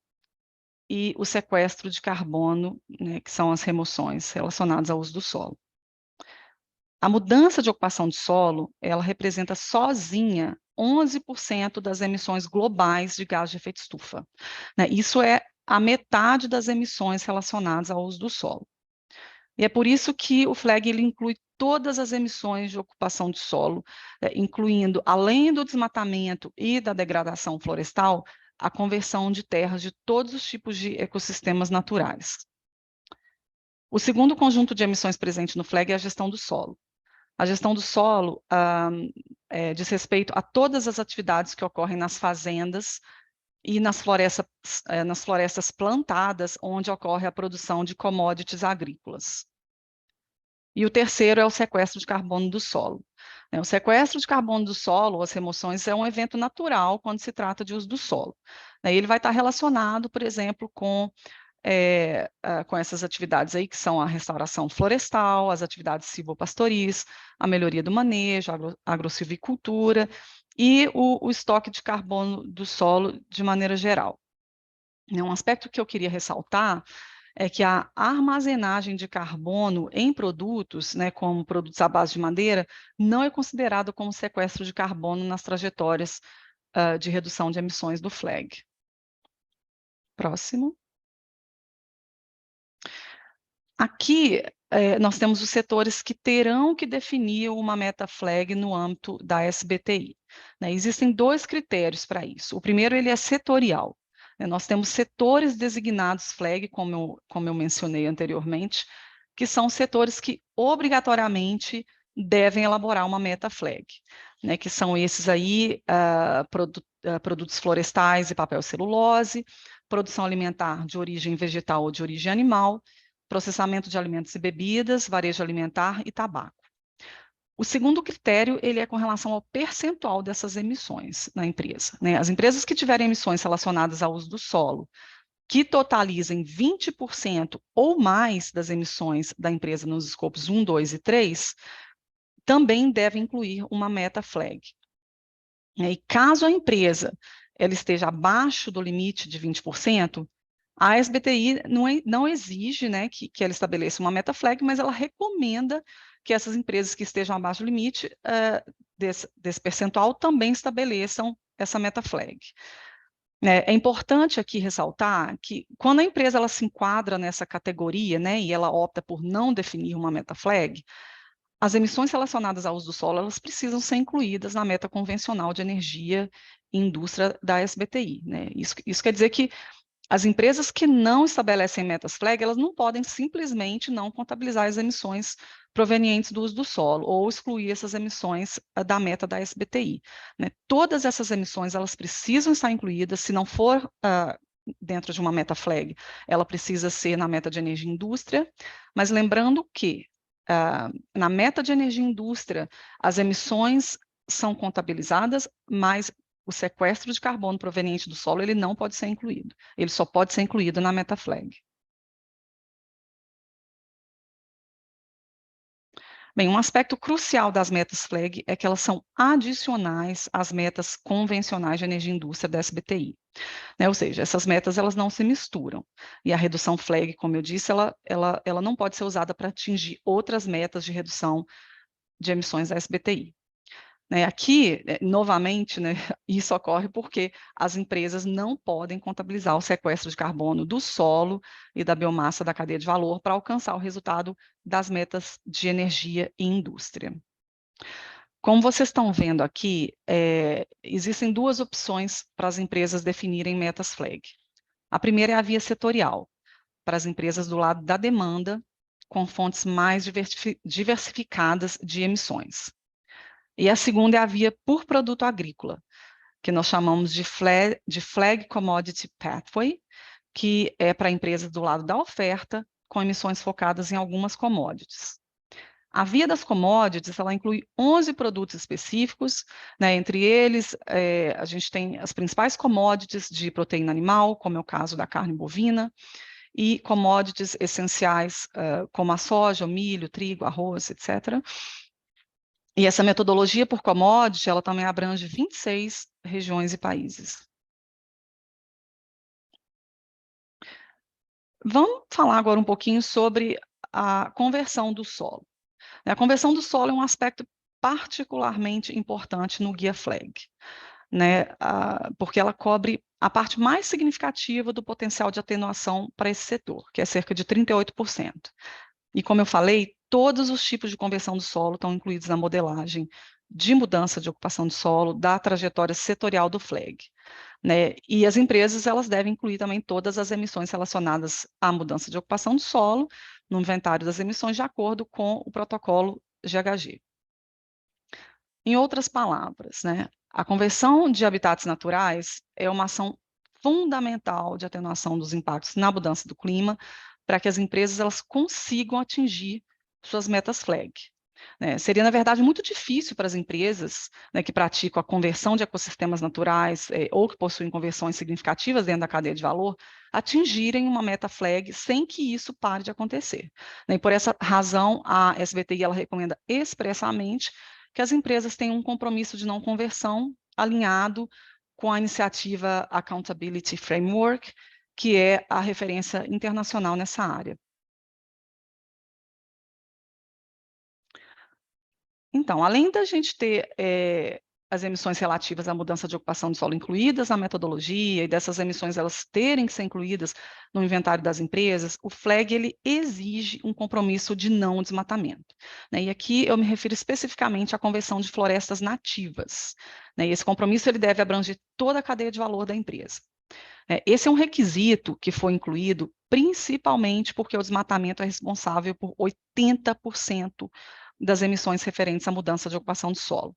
e o sequestro de carbono, né, que são as remoções relacionadas ao uso do solo. A mudança de ocupação de solo, ela representa sozinha 11% das emissões globais de gás de efeito estufa, né? Isso é a metade das emissões relacionadas ao uso do solo. E é por isso que o FLEG ele inclui todas as emissões de ocupação de solo, incluindo, além do desmatamento e da degradação florestal, a conversão de terras de todos os tipos de ecossistemas naturais. O segundo conjunto de emissões presente no FLEG é a gestão do solo. A gestão do solo diz respeito a todas as atividades que ocorrem nas fazendas e nas florestas plantadas, onde ocorre a produção de commodities agrícolas. E o terceiro é o sequestro de carbono do solo. O sequestro de carbono do solo, as remoções, é um evento natural quando se trata de uso do solo. Ele vai estar relacionado, por exemplo, com essas atividades aí, que são a restauração florestal, as atividades silvopastoris, a melhoria do manejo, a agrosilvicultura e o estoque de carbono do solo de maneira geral. Um aspecto que eu queria ressaltar é que a armazenagem de carbono em produtos, né, como produtos à base de madeira, não é considerado como sequestro de carbono nas trajetórias de redução de emissões do FLEG. Próximo. Aqui, nós temos os setores que terão que definir uma meta FLEG no âmbito da SBTI. Né? Existem 2 critérios para isso. O primeiro, ele é setorial. Nós temos setores designados FLEG, como eu mencionei anteriormente, que são setores que obrigatoriamente devem elaborar uma meta FLEG, né, que são esses aí, produtos florestais e papel celulose, produção alimentar de origem vegetal ou de origem animal, processamento de alimentos e bebidas, varejo alimentar e tabaco. O segundo critério, ele é com relação ao percentual dessas emissões na empresa. Né? As empresas que tiverem emissões relacionadas ao uso do solo, que totalizem 20% ou mais das emissões da empresa nos escopos 1, 2 e 3, também devem incluir uma meta FLEG. E caso a empresa ela esteja abaixo do limite de 20%, a SBTI não exige, né, que ela estabeleça uma meta FLEG, mas ela recomenda que essas empresas que estejam abaixo do limite desse percentual também estabeleçam essa meta FLEG. É importante aqui ressaltar que quando a empresa ela se enquadra nessa categoria, né, e ela opta por não definir uma meta FLEG, as emissões relacionadas ao uso do solo, elas precisam ser incluídas na meta convencional de energia e indústria da SBTI. Né? Isso quer dizer que as empresas que não estabelecem metas FLEG, elas não podem simplesmente não contabilizar as emissões provenientes do uso do solo ou excluir essas emissões da meta da SBTI. Né? Todas essas emissões, elas precisam estar incluídas, se não for dentro de uma meta FLEG, ela precisa ser na meta de energia e indústria, mas lembrando que na meta de energia e indústria, as emissões são contabilizadas, mas o sequestro de carbono proveniente do solo, ele não pode ser incluído. Ele só pode ser incluído na meta FLEG. Bem, um aspecto crucial das metas FLAG é que elas são adicionais às metas convencionais de energia e indústria da SBTI. Né? Ou seja, essas metas elas não se misturam. E a redução FLAG, como eu disse, ela não pode ser usada para atingir outras metas de redução de emissões da SBTI. Né, aqui, novamente, né, isso ocorre porque as empresas não podem contabilizar o sequestro de carbono do solo e da biomassa da cadeia de valor para alcançar o resultado das metas de energia e indústria. Como vocês estão vendo aqui, existem duas opções para as empresas definirem metas FLAG. A primeira é a via setorial, para as empresas do lado da demanda, com fontes mais diversificadas de emissões. E a segunda é a via por produto agrícola, que nós chamamos de Flag Commodity Pathway, que é para empresas do lado da oferta, com emissões focadas em algumas commodities. A via das commodities, ela inclui 11 produtos específicos, né, entre eles, a gente tem as principais commodities de proteína animal, como é o caso da carne bovina, e commodities essenciais, como a soja, o milho, trigo, arroz, etc., e essa metodologia por commodity, ela também abrange 26 regiões e países. Vamos falar agora um pouquinho sobre a conversão do solo. A conversão do solo é um aspecto particularmente importante no Guia FLAG, né, porque ela cobre a parte mais significativa do potencial de atenuação para esse setor, que é cerca de 38%. E como eu falei, todos os tipos de conversão do solo estão incluídos na modelagem de mudança de ocupação de solo da trajetória setorial do FLAG. Né? E as empresas elas devem incluir também todas as emissões relacionadas à mudança de ocupação do solo no inventário das emissões de acordo com o protocolo GHG. Em outras palavras, né, a conversão de habitats naturais é uma ação fundamental de atenuação dos impactos na mudança do clima para que as empresas elas consigam atingir suas metas FLAG. Né? Seria, na verdade, muito difícil para as empresas, né, que praticam a conversão de ecossistemas naturais ou que possuem conversões significativas dentro da cadeia de valor, atingirem uma meta FLAG sem que isso pare de acontecer. Né? E por essa razão, a SBTI ela recomenda expressamente que as empresas tenham um compromisso de não conversão alinhado com a iniciativa Accountability Framework, que é a referência internacional nessa área. Então, além da gente ter as emissões relativas à mudança de ocupação de solo incluídas na metodologia e dessas emissões elas terem que ser incluídas no inventário das empresas, o FLAG ele exige um compromisso de não desmatamento. Né? E aqui eu me refiro especificamente à conversão de florestas nativas. Né? E esse compromisso ele deve abranger toda a cadeia de valor da empresa. Esse é um requisito que foi incluído principalmente porque o desmatamento é responsável por 80% das emissões referentes à mudança de ocupação do solo.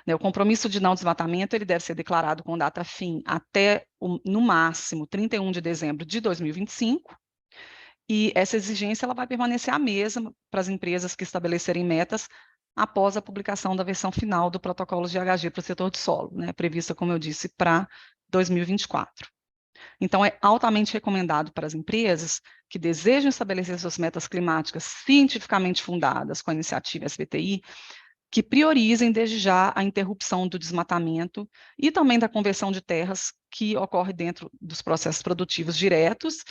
O compromisso de não desmatamento ele deve ser declarado com data fim até, no máximo, 31 de dezembro de 2025, e essa exigência ela vai permanecer a mesma para as empresas que estabelecerem metas após a publicação da versão final do protocolo de GHG para o setor de solo, né, prevista, como eu disse, para 2024. Então, é altamente recomendado para as empresas que desejam estabelecer suas metas climáticas cientificamente fundadas com a iniciativa SBTI, que priorizem desde já a interrupção do desmatamento e também da conversão de terras que ocorre dentro dos processos produtivos diretos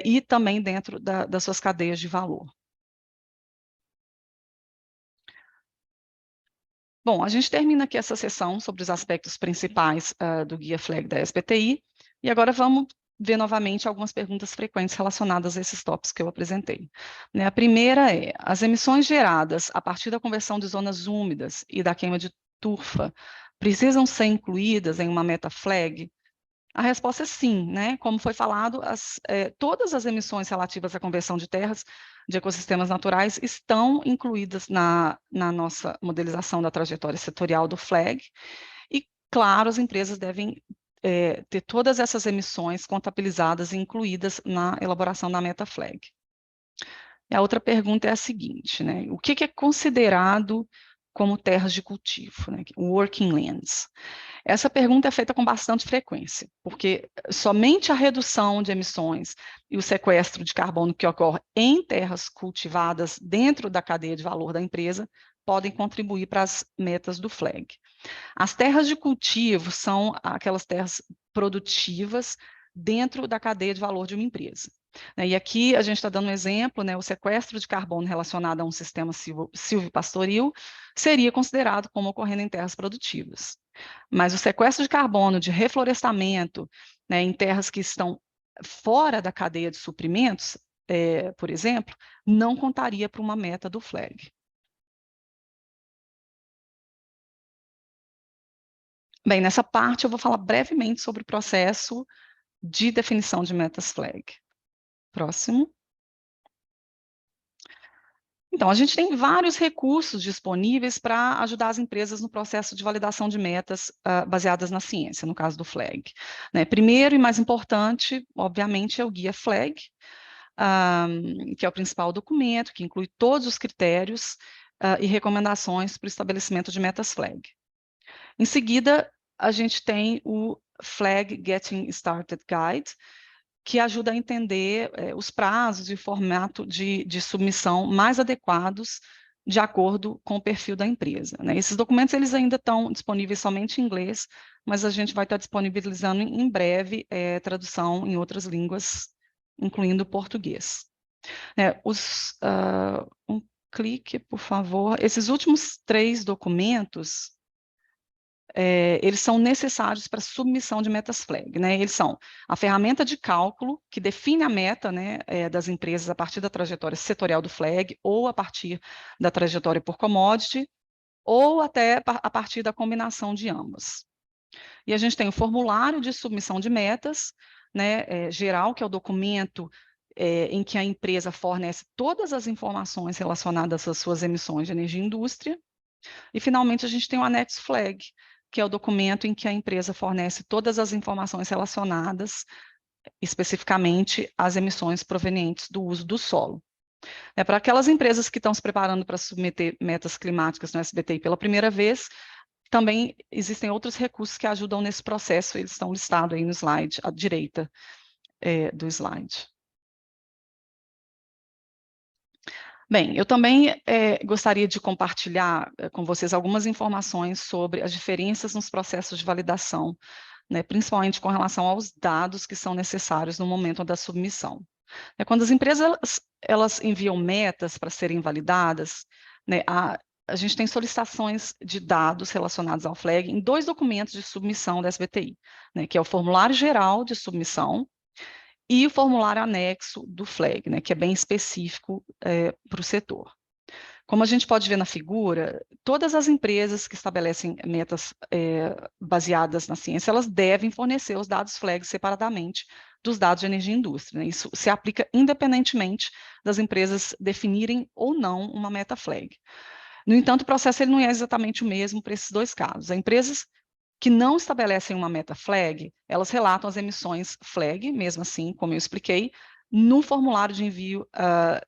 e também dentro das suas cadeias de valor. Bom, a gente termina aqui essa sessão sobre os aspectos principais do Guia FLAG da SBTI, e agora vamos ver novamente algumas perguntas frequentes relacionadas a esses tópicos que eu apresentei. Né, a primeira é, as emissões geradas a partir da conversão de zonas úmidas e da queima de turfa precisam ser incluídas em uma meta FLAG? A resposta é sim, né? Como foi falado, todas as emissões relativas à conversão de terras de ecossistemas naturais estão incluídas na nossa modelização da trajetória setorial do FLAG, e, claro, as empresas devem ter todas essas emissões contabilizadas e incluídas na elaboração da meta FLAG. E a outra pergunta é a seguinte, né? O que é considerado como terras de cultivo, né? Working lands. Essa pergunta é feita com bastante frequência, porque somente a redução de emissões e o sequestro de carbono que ocorre em terras cultivadas dentro da cadeia de valor da empresa podem contribuir para as metas do FLAG. As terras de cultivo são aquelas terras produtivas dentro da cadeia de valor de uma empresa. E aqui a gente está dando um exemplo, né, o sequestro de carbono relacionado a um sistema silvopastoril seria considerado como ocorrendo em terras produtivas. Mas o sequestro de carbono de reflorestamento, né, em terras que estão fora da cadeia de suprimentos, por exemplo, não contaria para uma meta do FLAG. Bem, nessa parte eu vou falar brevemente sobre o processo de definição de metas FLAG. Próximo. Então, a gente tem vários recursos disponíveis para ajudar as empresas no processo de validação de metas baseadas na ciência, no caso do FLAG. Né? Primeiro e mais importante, obviamente, é o guia FLAG, que é o principal documento, que inclui todos os critérios e recomendações para o estabelecimento de metas FLAG. Em seguida, a gente tem o FLAG Getting Started Guide, que ajuda a entender os prazos e o formato de submissão mais adequados de acordo com o perfil da empresa. Né? Esses documentos eles ainda estão disponíveis somente em inglês, mas a gente vai estar disponibilizando em breve tradução em outras línguas, incluindo o português. Um clique, por favor. Esses últimos 3 documentos, eles são necessários para submissão de metas FLAG, né? Eles são a ferramenta de cálculo, que define a meta, né, das empresas a partir da trajetória setorial do FLAG, ou a partir da trajetória por commodity, ou até a partir da combinação de ambas. E a gente tem o formulário de submissão de metas, né, geral, que é o documento em que a empresa fornece todas as informações relacionadas às suas emissões de energia e indústria. E, finalmente, a gente tem o anexo FLAG, que é o documento em que a empresa fornece todas as informações relacionadas, especificamente, às emissões provenientes do uso do solo. Para aquelas empresas que estão se preparando para submeter metas climáticas no SBTi pela primeira vez, também existem outros recursos que ajudam nesse processo, eles estão listados aí no slide, à direita do slide. Bem, eu também gostaria de compartilhar com vocês algumas informações sobre as diferenças nos processos de validação, né, principalmente com relação aos dados que são necessários no momento da submissão. Quando as empresas elas enviam metas para serem validadas, né, a gente tem solicitações de dados relacionados ao FLAG em 2 documentos de submissão da SBTi, né, que é o formulário geral de submissão e o formulário anexo do FLAG, né, que é bem específico para o setor. Como a gente pode ver na figura, todas as empresas que estabelecem metas baseadas na ciência, elas devem fornecer os dados FLAG separadamente dos dados de energia e indústria. Né? Isso se aplica independentemente das empresas definirem ou não uma meta FLAG. No entanto, o processo ele não é exatamente o mesmo para esses 2 casos. As empresas que não estabelecem uma meta FLAG, elas relatam as emissões FLAG, mesmo assim, como eu expliquei, no formulário de envio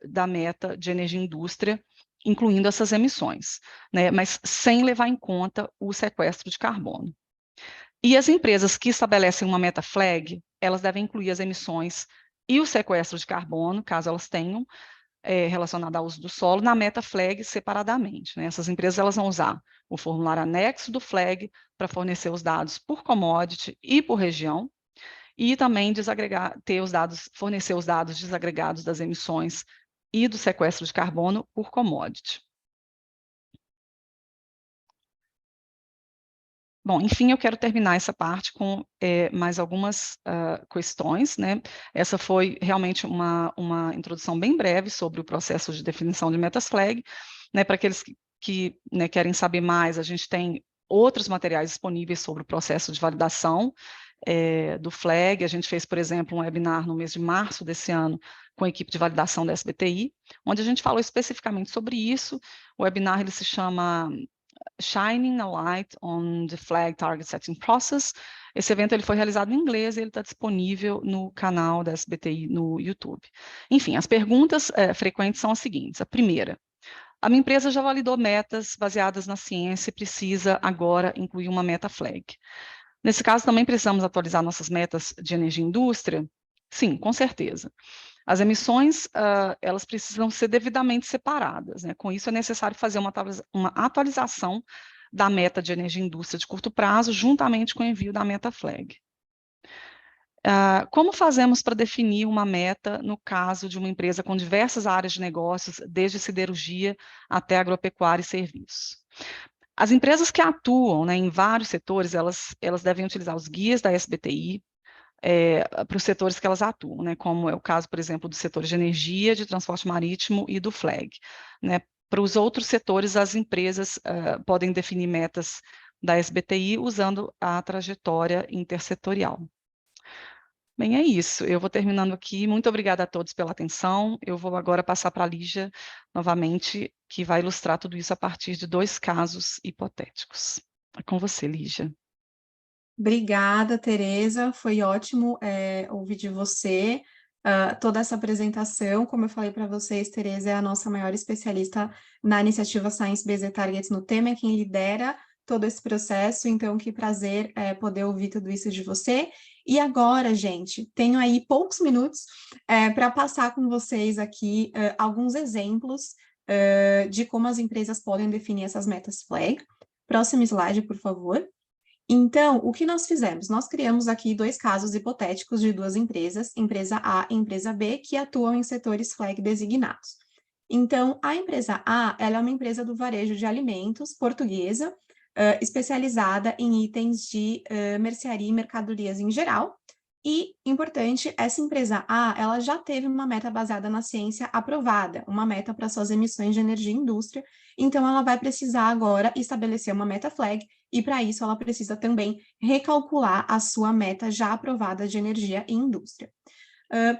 da meta de energia e indústria, incluindo essas emissões, né, mas sem levar em conta o sequestro de carbono. E as empresas que estabelecem uma meta FLAG, elas devem incluir as emissões e o sequestro de carbono, caso elas tenham, relacionada ao uso do solo, na meta FLAG separadamente. Né? Essas empresas elas vão usar o formulário anexo do FLAG para fornecer os dados por commodity e por região, e também fornecer os dados desagregados das emissões e do sequestro de carbono por commodity. Bom, enfim, eu quero terminar essa parte com mais algumas questões, né? Essa foi realmente uma introdução bem breve sobre o processo de definição de metas FLAG, né? Para aqueles que né, querem saber mais, a gente tem outros materiais disponíveis sobre o processo de validação do FLAG. A gente fez, por exemplo, um webinar no mês de março desse ano com a equipe de validação da SBTi, onde a gente falou especificamente sobre isso. O webinar ele se chama Shining a Light on the FLAG Target Setting Process. Esse evento ele foi realizado em inglês e ele está disponível no canal da SBTi no YouTube. Enfim, as perguntas frequentes são as seguintes. A primeira, A minha empresa já validou metas baseadas na ciência e precisa agora incluir uma meta FLAG. Nesse caso, também precisamos atualizar nossas metas de energia e indústria? Sim, com certeza. As emissões, elas precisam ser devidamente separadas, né? Com isso, é necessário fazer uma atualização da meta de energia e indústria de curto prazo, juntamente com o envio da meta FLAG. Como fazemos para definir uma meta no caso de uma empresa com diversas áreas de negócios, desde siderurgia até agropecuária e serviços? As empresas que atuam, né, em vários setores, elas devem utilizar os guias da SBTi para os setores que elas atuam, né, como é o caso, por exemplo, dos setores de energia, de transporte marítimo e do FLAG. Né? Para os outros setores, as empresas podem definir metas da SBTi usando a trajetória intersetorial. Bem, é isso. Eu vou terminando aqui. Muito obrigada a todos pela atenção. Eu vou agora passar para a Lígia, novamente, que vai ilustrar tudo isso a partir de 2 casos hipotéticos. É com você, Lígia. Obrigada, Tereza. Foi ótimo ouvir de você toda essa apresentação. Como eu falei para vocês, Tereza é a nossa maior especialista na iniciativa Science Based Targets no tema, é quem lidera todo esse processo, então que prazer poder ouvir tudo isso de você. E agora, gente, tenho aí poucos minutos para passar com vocês aqui alguns exemplos de como as empresas podem definir essas metas FLAG. Próximo slide, por favor. Então, o que nós fizemos? Nós criamos aqui 2 casos hipotéticos de 2 empresas, empresa A e empresa B, que atuam em setores FLAG designados. Então, a empresa A, ela é uma empresa do varejo de alimentos, portuguesa, especializada em itens de mercearia e mercadorias em geral. E, importante, essa empresa A, ela já teve uma meta baseada na ciência aprovada, uma meta para suas emissões de energia e indústria, então ela vai precisar agora estabelecer uma meta FLAG, e para isso ela precisa também recalcular a sua meta já aprovada de energia e indústria.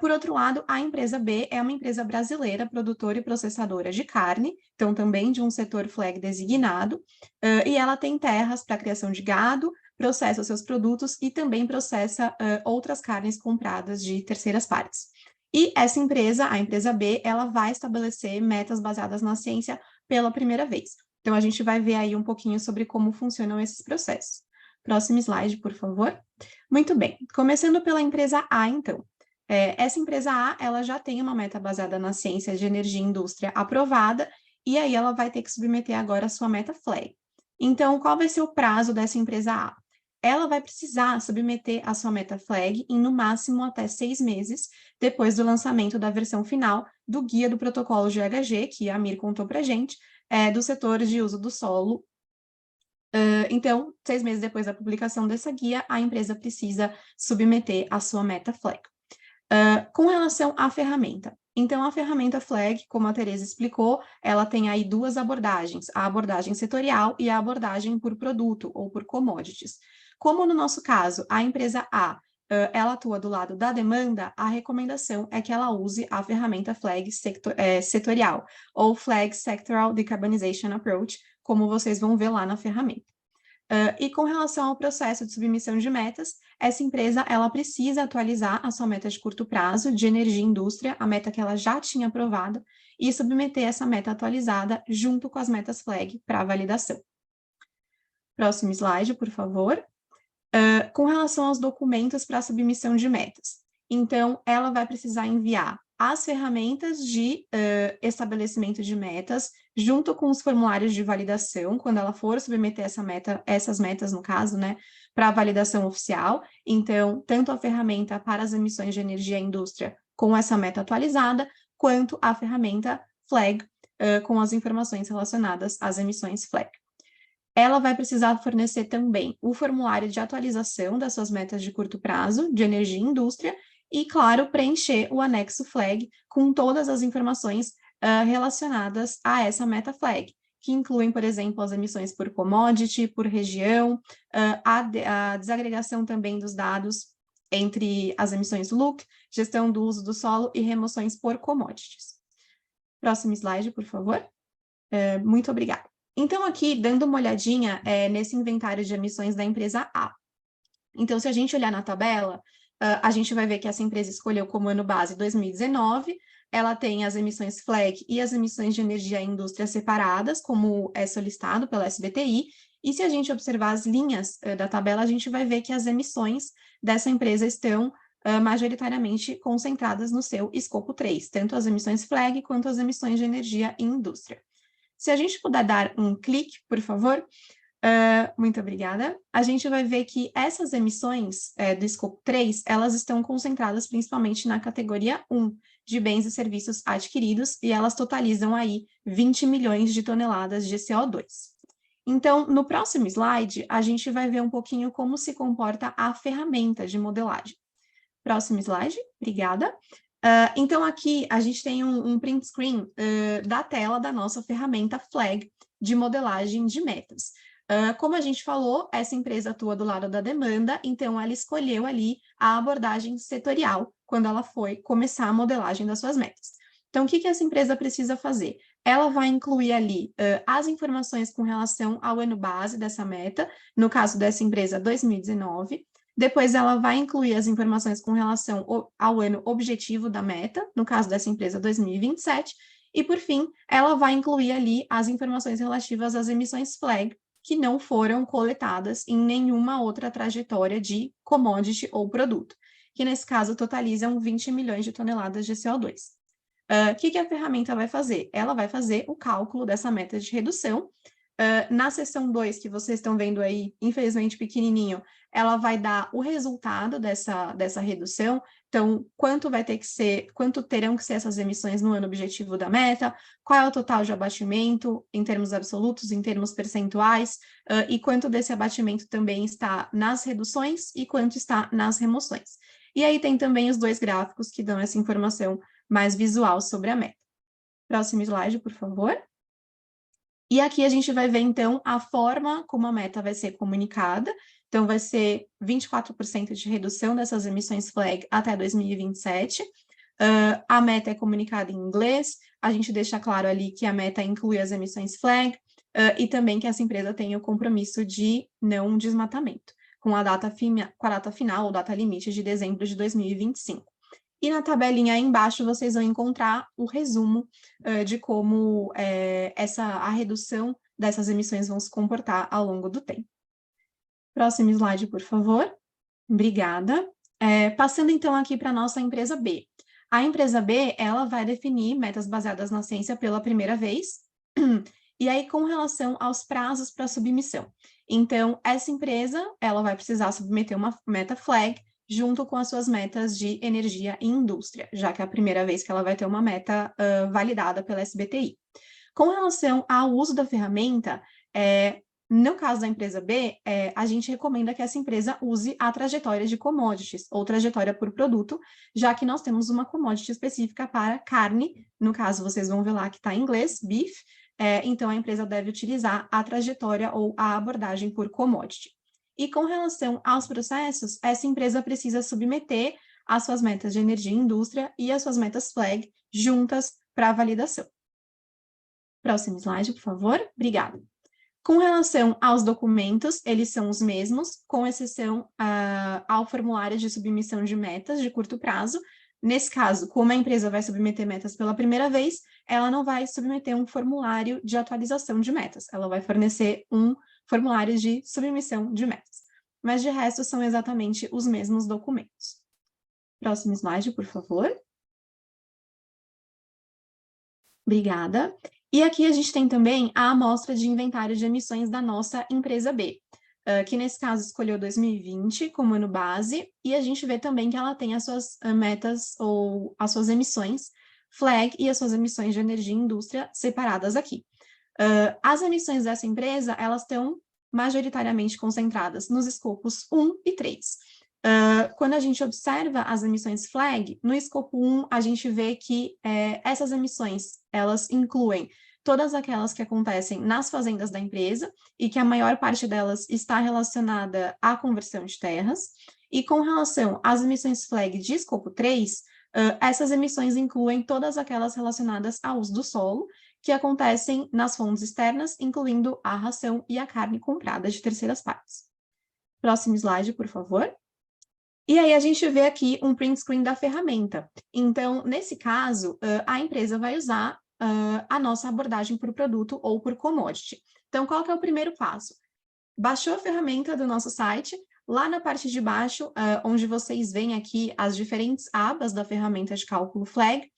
Por outro lado, a empresa B é uma empresa brasileira, produtora e processadora de carne, então também de um setor FLAG designado, e ela tem terras para criação de gado, processa os seus produtos e também processa outras carnes compradas de terceiras partes. E essa empresa, a empresa B, ela vai estabelecer metas baseadas na ciência pela primeira vez. Então, a gente vai ver aí um pouquinho sobre como funcionam esses processos. Próximo slide, por favor. Muito bem, começando pela empresa A, então. Essa empresa A, ela já tem uma meta baseada na ciência de energia e indústria aprovada, e aí ela vai ter que submeter agora a sua meta FLAG. Então, qual vai ser o prazo dessa empresa A? Ela vai precisar submeter a sua meta FLAG em, no máximo, até 6 meses, depois do lançamento da versão final do Guia do Protocolo GHG, que a Amir contou para a gente, do setor de uso do solo. Então, 6 meses depois da publicação dessa guia, a empresa precisa submeter a sua meta FLAG. Com relação à ferramenta. Então, a ferramenta FLAG, como a Tereza explicou, ela tem aí 2 abordagens, a abordagem setorial e a abordagem por produto ou por commodities. Como no nosso caso, a empresa A, ela atua do lado da demanda, a recomendação é que ela use a ferramenta FLAG setorial, ou FLAG Sectoral Decarbonization Approach, como vocês vão ver lá na ferramenta. E com relação ao processo de submissão de metas, essa empresa ela precisa atualizar a sua meta de curto prazo de energia e indústria, a meta que ela já tinha aprovada, e submeter essa meta atualizada junto com as metas FLAG para validação. Próximo slide, por favor. Com relação aos documentos para submissão de metas. Então, ela vai precisar enviar as ferramentas de estabelecimento de metas, junto com os formulários de validação, quando ela for submeter essas metas, no caso, né, para a validação oficial. Então, tanto a ferramenta para as emissões de energia e indústria com essa meta atualizada, quanto a ferramenta FLAG com as informações relacionadas às emissões FLAG. Ela vai precisar fornecer também o formulário de atualização das suas metas de curto prazo de energia e indústria, e, claro, preencher o anexo FLAG com todas as informações relacionadas a essa meta FLAG, que incluem, por exemplo, as emissões por commodity, por região, a desagregação também dos dados entre as emissões LUC, gestão do uso do solo e remoções por commodities. Próximo slide, por favor. Muito obrigada. Então, aqui, dando uma olhadinha nesse inventário de emissões da empresa A. Então, se a gente olhar na tabela, a gente vai ver que essa empresa escolheu como ano base 2019, ela tem as emissões FLEG e as emissões de energia e indústria separadas, como é solicitado pela SBTi, e se a gente observar as linhas da tabela, a gente vai ver que as emissões dessa empresa estão majoritariamente concentradas no seu escopo 3, tanto as emissões FLEG quanto as emissões de energia e indústria. Se a gente puder dar um clique, por favor, muito obrigada. A gente vai ver que essas emissões do escopo 3, elas estão concentradas principalmente na categoria 1, de bens e serviços adquiridos, e elas totalizam aí 20 milhões de toneladas de CO2. Então, no próximo slide, a gente vai ver um pouquinho como se comporta a ferramenta de modelagem. Próximo slide, obrigada. Então, aqui a gente tem um print screen da tela da nossa ferramenta FLEG de modelagem de metas. Como a gente falou, essa empresa atua do lado da demanda, então ela escolheu ali a abordagem setorial quando ela foi começar a modelagem das suas metas. Então, o que essa empresa precisa fazer? Ela vai incluir ali as informações com relação ao ano base dessa meta, no caso dessa empresa, 2019. Depois, ela vai incluir as informações com relação ao ano objetivo da meta, no caso dessa empresa, 2027. E, por fim, ela vai incluir ali as informações relativas às emissões FLEG, que não foram coletadas em nenhuma outra trajetória de commodity ou produto, que nesse caso totalizam 20 milhões de toneladas de CO2. O que a ferramenta vai fazer? Ela vai fazer o cálculo dessa meta de redução. Na seção 2, que vocês estão vendo aí, infelizmente pequenininho, ela vai dar o resultado dessa redução. Então, quanto terão que ser essas emissões no ano objetivo da meta, qual é o total de abatimento em termos absolutos, em termos percentuais, e quanto desse abatimento também está nas reduções e quanto está nas remoções. E aí tem também os dois gráficos que dão essa informação mais visual sobre a meta. Próximo slide, por favor. E aqui a gente vai ver, então, a forma como a meta vai ser comunicada. Então, vai ser 24% de redução dessas emissões FLEG até 2027. A meta é comunicada em inglês. A gente deixa claro ali que a meta inclui as emissões FLEG e também que essa empresa tem o compromisso de não desmatamento, com a data final ou data limite de dezembro de 2025. E na tabelinha aí embaixo vocês vão encontrar o resumo de como a redução dessas emissões vão se comportar ao longo do tempo. Próximo slide, por favor. Obrigada. Passando então aqui para a nossa empresa B. A empresa B, ela vai definir metas baseadas na ciência pela primeira vez, e aí com relação aos prazos para submissão. Então, essa empresa, ela vai precisar submeter uma meta FLEG, junto com as suas metas de energia e indústria, já que é a primeira vez que ela vai ter uma meta validada pela SBTi. Com relação ao uso da ferramenta, no caso da empresa B, a gente recomenda que essa empresa use a trajetória de commodities, ou trajetória por produto, já que nós temos uma commodity específica para carne, no caso vocês vão ver lá que está em inglês, beef, então a empresa deve utilizar a trajetória ou a abordagem por commodity. E com relação aos processos, essa empresa precisa submeter as suas metas de energia e indústria e as suas metas FLEG juntas para validação. Próximo slide, por favor. Obrigada. Com relação aos documentos, eles são os mesmos, com exceção ao formulário de submissão de metas de curto prazo. Nesse caso, como a empresa vai submeter metas pela primeira vez, ela não vai submeter um formulário de atualização de metas, ela vai fornecer um formulário de submissão de metas. Mas, de resto, são exatamente os mesmos documentos. Próximo slide, por favor. Obrigada. E aqui a gente tem também a amostra de inventário de emissões da nossa empresa B, que nesse caso escolheu 2020 como ano base, e a gente vê também que ela tem as suas metas ou as suas emissões FLEG e as suas emissões de energia e indústria separadas aqui. As emissões dessa empresa, elas estão majoritariamente concentradas nos escopos 1 e 3. Quando a gente observa as emissões FLEG, no escopo 1, a gente vê que essas emissões, elas incluem todas aquelas que acontecem nas fazendas da empresa e que a maior parte delas está relacionada à conversão de terras. E com relação às emissões FLEG de escopo 3, essas emissões incluem todas aquelas relacionadas ao uso do solo, que acontecem nas fontes externas, incluindo a ração e a carne comprada de terceiras partes. Próximo slide, por favor. E aí a gente vê aqui um print screen da ferramenta. Então, nesse caso, a empresa vai usar a nossa abordagem por produto ou por commodity. Então, qual que é o primeiro passo? Baixou a ferramenta do nosso site, lá na parte de baixo, onde vocês veem aqui as diferentes abas da ferramenta de cálculo Flag,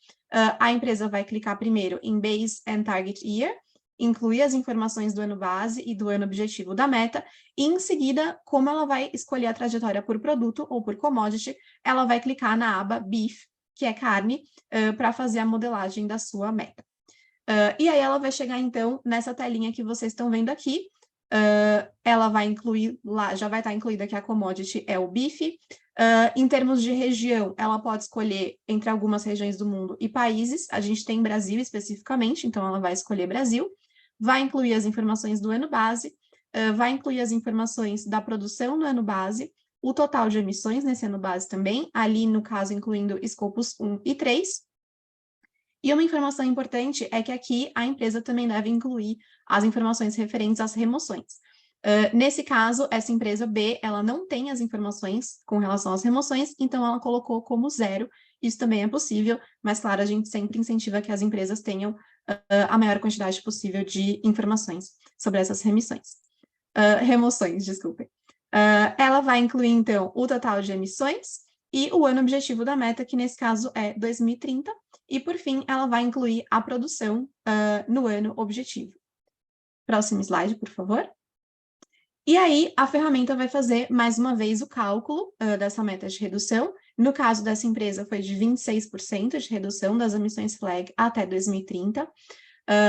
a empresa vai clicar primeiro em Base and Target Year, incluir as informações do ano base e do ano objetivo da meta, e em seguida, como ela vai escolher a trajetória por produto ou por commodity, ela vai clicar na aba Beef, que é carne, para fazer a modelagem da sua meta. E aí ela vai chegar, então, nessa telinha que vocês estão vendo aqui. Ela vai incluir lá, já vai estar incluída que a commodity é o bife. Em termos de região, ela pode escolher entre algumas regiões do mundo e países. A gente tem Brasil especificamente, então ela vai escolher Brasil. Vai incluir as informações do ano base, vai incluir as informações da produção no ano base, o total de emissões nesse ano base também, ali no caso incluindo escopos 1 e 3. E uma informação importante é que aqui a empresa também deve incluir as informações referentes às remoções. Nesse caso, essa empresa B, ela não tem as informações com relação às remoções, então ela colocou como 0. Isso também é possível, mas claro, a gente sempre incentiva que as empresas tenham a maior quantidade possível de informações sobre essas remoções, desculpem. Ela vai incluir, então, o total de emissões e o ano objetivo da meta, que nesse caso é 2030, e por fim, ela vai incluir a produção no ano objetivo. Próximo slide, por favor. E aí, a ferramenta vai fazer, mais uma vez, o cálculo dessa meta de redução. No caso dessa empresa, foi de 26% de redução das emissões Flag até 2030.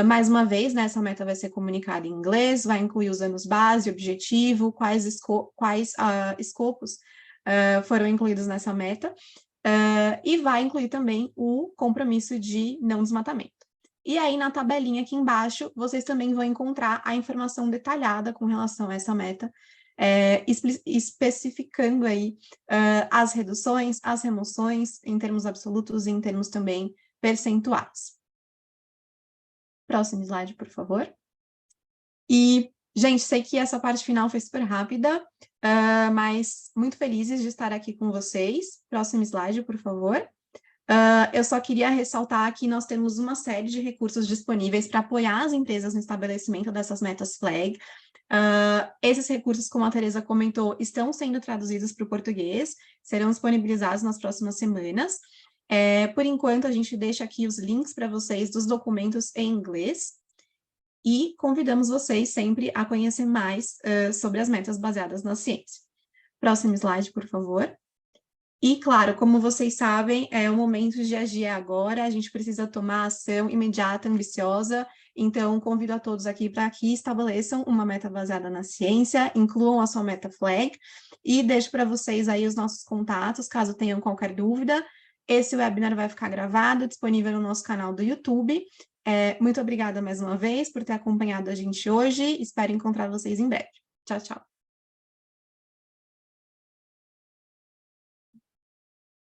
Mais uma vez, né, essa meta vai ser comunicada em inglês, vai incluir os anos base, objetivo, quais escopos foram incluídos nessa meta, e vai incluir também o compromisso de não desmatamento. E aí, na tabelinha aqui embaixo, vocês também vão encontrar a informação detalhada com relação a essa meta, especificando aí as reduções, as remoções, em termos absolutos e em termos também percentuais. Próximo slide, por favor. E, gente, sei que essa parte final foi super rápida, mas muito felizes de estar aqui com vocês. Próximo slide, por favor. Eu só queria ressaltar que nós temos uma série de recursos disponíveis para apoiar as empresas no estabelecimento dessas metas Flag. Esses recursos, como a Teresa comentou, estão sendo traduzidos para o português, serão disponibilizados nas próximas semanas. Por enquanto, a gente deixa aqui os links para vocês dos documentos em inglês e convidamos vocês sempre a conhecer mais sobre as metas baseadas na ciência. Próximo slide, por favor. E, claro, como vocês sabem, o momento de agir agora, a gente precisa tomar ação imediata, ambiciosa, então convido a todos aqui para que estabeleçam uma meta baseada na ciência, incluam a sua meta Flag, e deixo para vocês aí os nossos contatos, caso tenham qualquer dúvida. Esse webinar vai ficar gravado, disponível no nosso canal do YouTube. Muito obrigada mais uma vez por ter acompanhado a gente hoje, espero encontrar vocês em breve. Tchau, tchau.